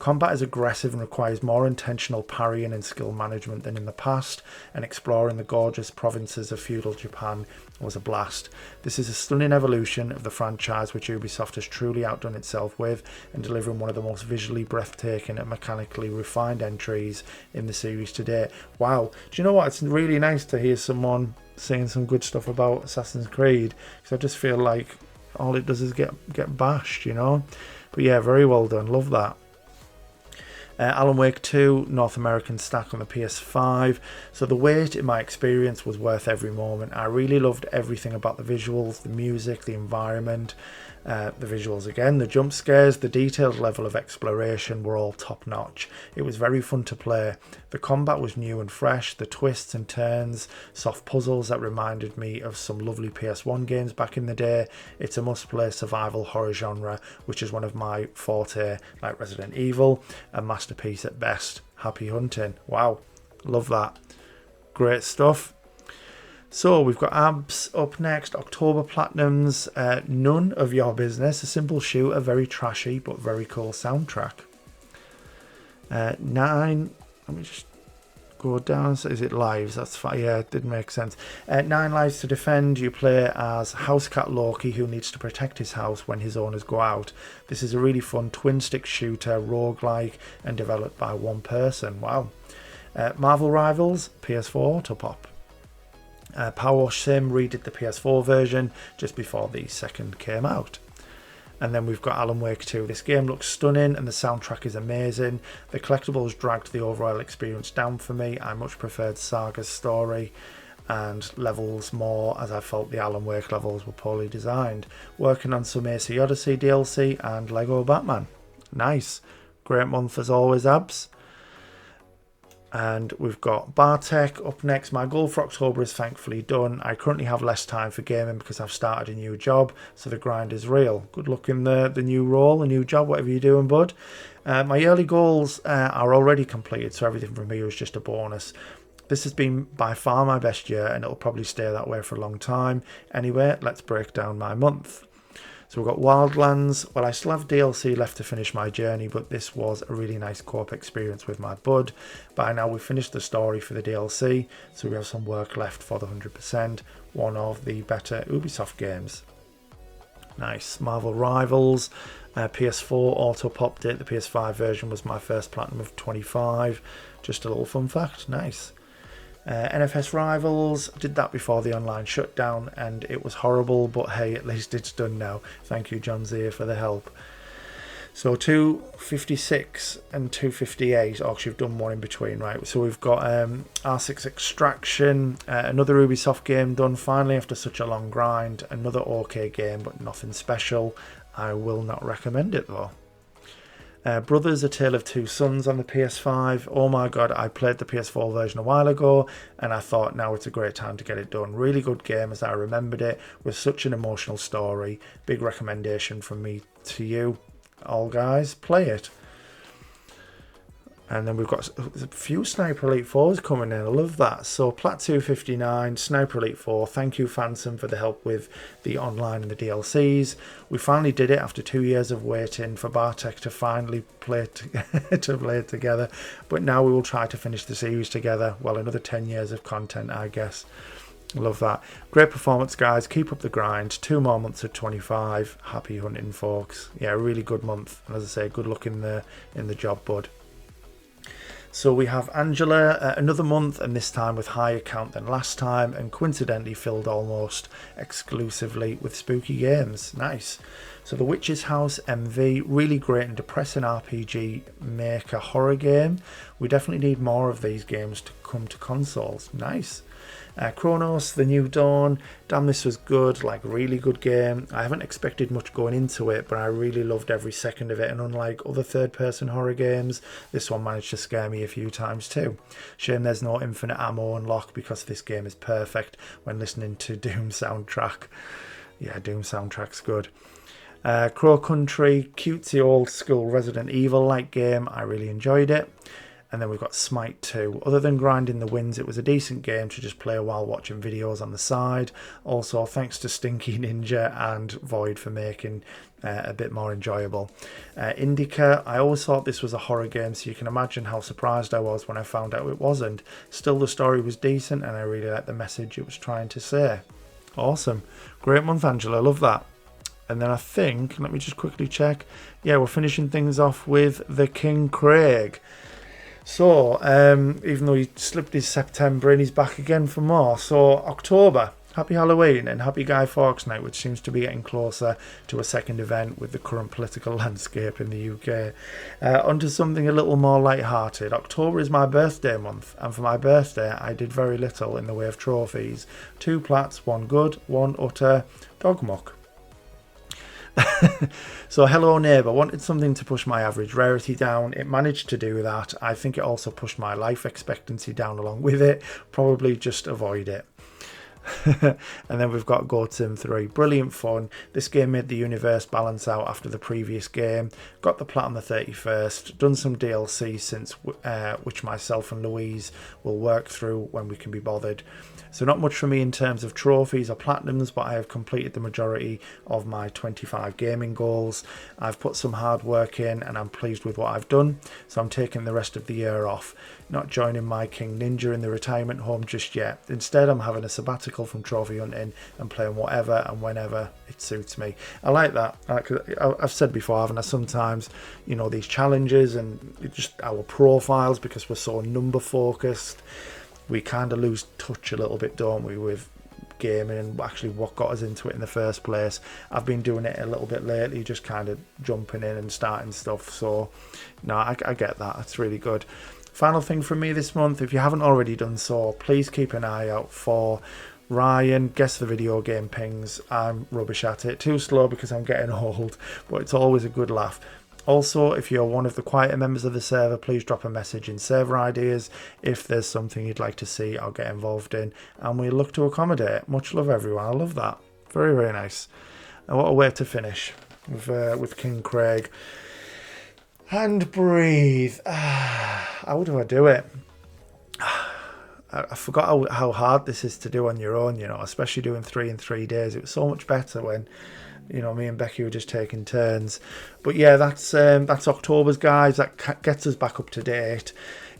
Combat is aggressive and requires more intentional parrying and skill management than in the past, and exploring the gorgeous provinces of feudal Japan was a blast. This is a stunning evolution of the franchise which Ubisoft has truly outdone itself with, and delivering one of the most visually breathtaking and mechanically refined entries in the series to date. Wow, do you know what? It's really nice to hear someone saying some good stuff about Assassin's Creed, because I just feel like all it does is get bashed, you know? But yeah, very well done. Love that. Alan Wake 2, North American stack on the PS5. So the wait, in my experience, was worth every moment. I really loved everything about the visuals, the music, the environment, the visuals again, the jump scares, the detailed level of exploration were all top notch. It was very fun to play. The combat was new and fresh, the twists and turns, soft puzzles that reminded me of some lovely PS1 games back in the day. It's a must-play survival horror genre, which is one of my forte, like Resident Evil, a masterpiece at best. Happy hunting. Wow, love that. Great stuff. So we've got Abs up next, October Platinums, None of Your Business, a simple shooter, very trashy but very cool soundtrack. 9, let me just go down, so is it lives? That's fine, yeah, it did make sense. 9 lives to defend. You play as Housecat Loki, who needs to protect his house when his owners go out. This is a really fun twin stick shooter, roguelike, and developed by one person. Wow. Marvel Rivals, PS4 to pop. Power Wash Sim redid the PS4 version just before the second came out. And then we've got Alan Wake 2. This game looks stunning and the soundtrack is amazing. The collectibles dragged the overall experience down for me. I much preferred Saga's story and levels more, as I felt the Alan Wake levels were poorly designed. Working on some AC Odyssey DLC and Lego Batman. Nice. Great month as always, Abs. And we've got Bartek up next. My goal for October is thankfully done. I currently have less time for gaming because I've started a new job, so the grind is real. Good luck in the new role, the new job, whatever you're doing, bud. My early goals are already completed, so everything from me was just a bonus. This has been by far my best year, and it'll probably stay that way for a long time. Anyway, let's break down my month. So we've got Wildlands. Well, I still have DLC left to finish my journey, but this was a really nice co-op experience with my bud. By now we've finished the story for the DLC, so we have some work left for the 100%. One of the better Ubisoft games. Nice. Marvel Rivals. PS4 auto-popped it. The PS5 version was my first platinum of 25. Just a little fun fact. Nice. NFS Rivals, did that before the online shutdown and it was horrible, but hey, at least it's done now. Thank you, John Zia, for the help. So 256 and 258, actually you've done one in between, right? So we've got R6 Extraction, another Ubisoft game done finally after such a long grind. Another OK game, but nothing special. I will not recommend it though. Brothers, A Tale of Two Sons on the PS5. Oh my god, I played the PS4 version a while ago and I thought now it's a great time to get it done. Really good game as I remembered it, with such an emotional story. Big recommendation from me to you all, guys. Play it. And then we've got a few Sniper Elite 4s coming in. I love that. So Plat 259, Sniper Elite 4. Thank you, Phantom, for the help with the online and the DLCs. We finally did it after 2 years of waiting for Bartek to finally play it together. But now we will try to finish the series together. Well, another 10 years of content, I guess. Love that. Great performance, guys. Keep up the grind. 2 more months of 25. Happy hunting, folks. Yeah, a really good month. And as I say, good luck in the job, bud. So we have Angela, another month, and this time with higher count than last time, and coincidentally filled almost exclusively with spooky games. Nice. So The Witch's House MV, really great and depressing RPG maker horror game. We definitely need more of these games to come to consoles. Nice. Chronos, The New Dawn. Damn, this was good, like really good game. I haven't expected much going into it, but I really loved every second of it, and unlike other third-person horror games, this one managed to scare me a few times too. Shame there's no infinite ammo unlock, because this game is perfect when listening to Doom soundtrack. Yeah, Doom soundtrack's good. Crow Country, cutesy old school Resident Evil-like game. I really enjoyed it. And then we've got Smite 2. Other than grinding the wins, it was a decent game to just play while watching videos on the side. Also, thanks to Stinky Ninja and Void for making a bit more enjoyable. Indica, I always thought this was a horror game, so you can imagine how surprised I was when I found out it wasn't. Still, the story was decent and I really liked the message it was trying to say. Awesome. Great month, Angela. Love that. And then I think, let me just quickly check. Yeah, we're finishing things off with The King Craig. So, even though he slipped his September in, he's back again for more. So, October, happy Halloween and happy Guy Fawkes Night, which seems to be getting closer to a second event with the current political landscape in the UK. Onto something a little more light-hearted. October is my birthday month, and for my birthday, I did very little in the way of trophies. 2 plats, 1 good, 1 utter dog muck. So Hello Neighbour, wanted something to push my average rarity down. It managed to do that. I think it also pushed my life expectancy down along with it. Probably just avoid it. And then we've got Goat Sim 3. Brilliant fun. This game made the universe balance out after the previous game. Got the plat on the 31st. Done some DLC since which myself and Louise will work through when we can be bothered. So not much for me in terms of trophies or platinums, but I have completed the majority of my 25 gaming goals. I've put some hard work in and I'm pleased with what I've done. So I'm taking the rest of the year off. Not joining my King Ninja in the retirement home just yet. Instead, I'm having a sabbatical from trophy hunting and playing whatever and whenever it suits me. I like that. I've said before, haven't I, sometimes, you know, these challenges and just our profiles, because we're so number focused, we kind of lose touch a little bit, don't we, with gaming and actually what got us into it in the first place. I've been doing it a little bit lately, just kind of jumping in and starting stuff. So no, I get that. It's really good. Final thing from me this month, if you haven't already done so, please keep an eye out for Ryan, Guess the Video Game Pings. I'm rubbish at it, too slow because I'm getting old, but it's always a good laugh. Also, if you're one of the quieter members of the server, please drop a message in server ideas if there's something you'd like to see or get involved in, and we look to accommodate. Much love, everyone. I love that. Very, very nice. And what a way to finish with King Craig. And breathe. How do I do it? I forgot how hard this is to do on your own, you know, especially doing 3 in 3 days. It was so much better when, you know, me and Becky were just taking turns. But yeah, that's October's, guys. That gets us back up to date.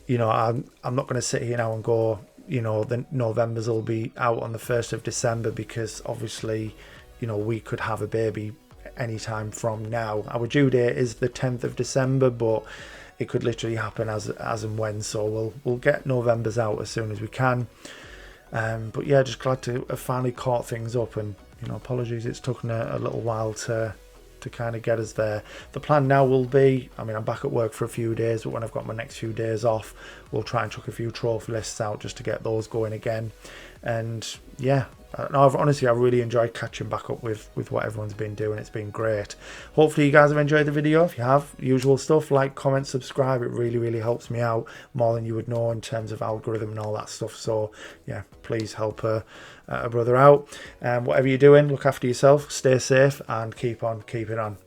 You know, I'm not going to sit here now and go, you know, the November's will be out on the 1st of December because obviously, you know, we could have a baby anytime from now. Our due date is the 10th of December, but it could literally happen as and when. So we'll get November's out as soon as we can. But yeah, just glad to have finally caught things up, and you know, apologies it's taken a little while to kind of get us there. The plan now will be, I mean, I'm back at work for a few days, but when I've got my next few days off, we'll try and chuck a few trophy lists out just to get those going again. And yeah, honestly, I really enjoyed catching back up with what everyone's been doing. It's been great. Hopefully you guys have enjoyed the video. If you have, usual stuff, like, comment, subscribe. It really, really helps me out more than you would know in terms of algorithm and all that stuff. So yeah, please help a brother out. Whatever you're doing, look after yourself, stay safe, and keep on keeping on.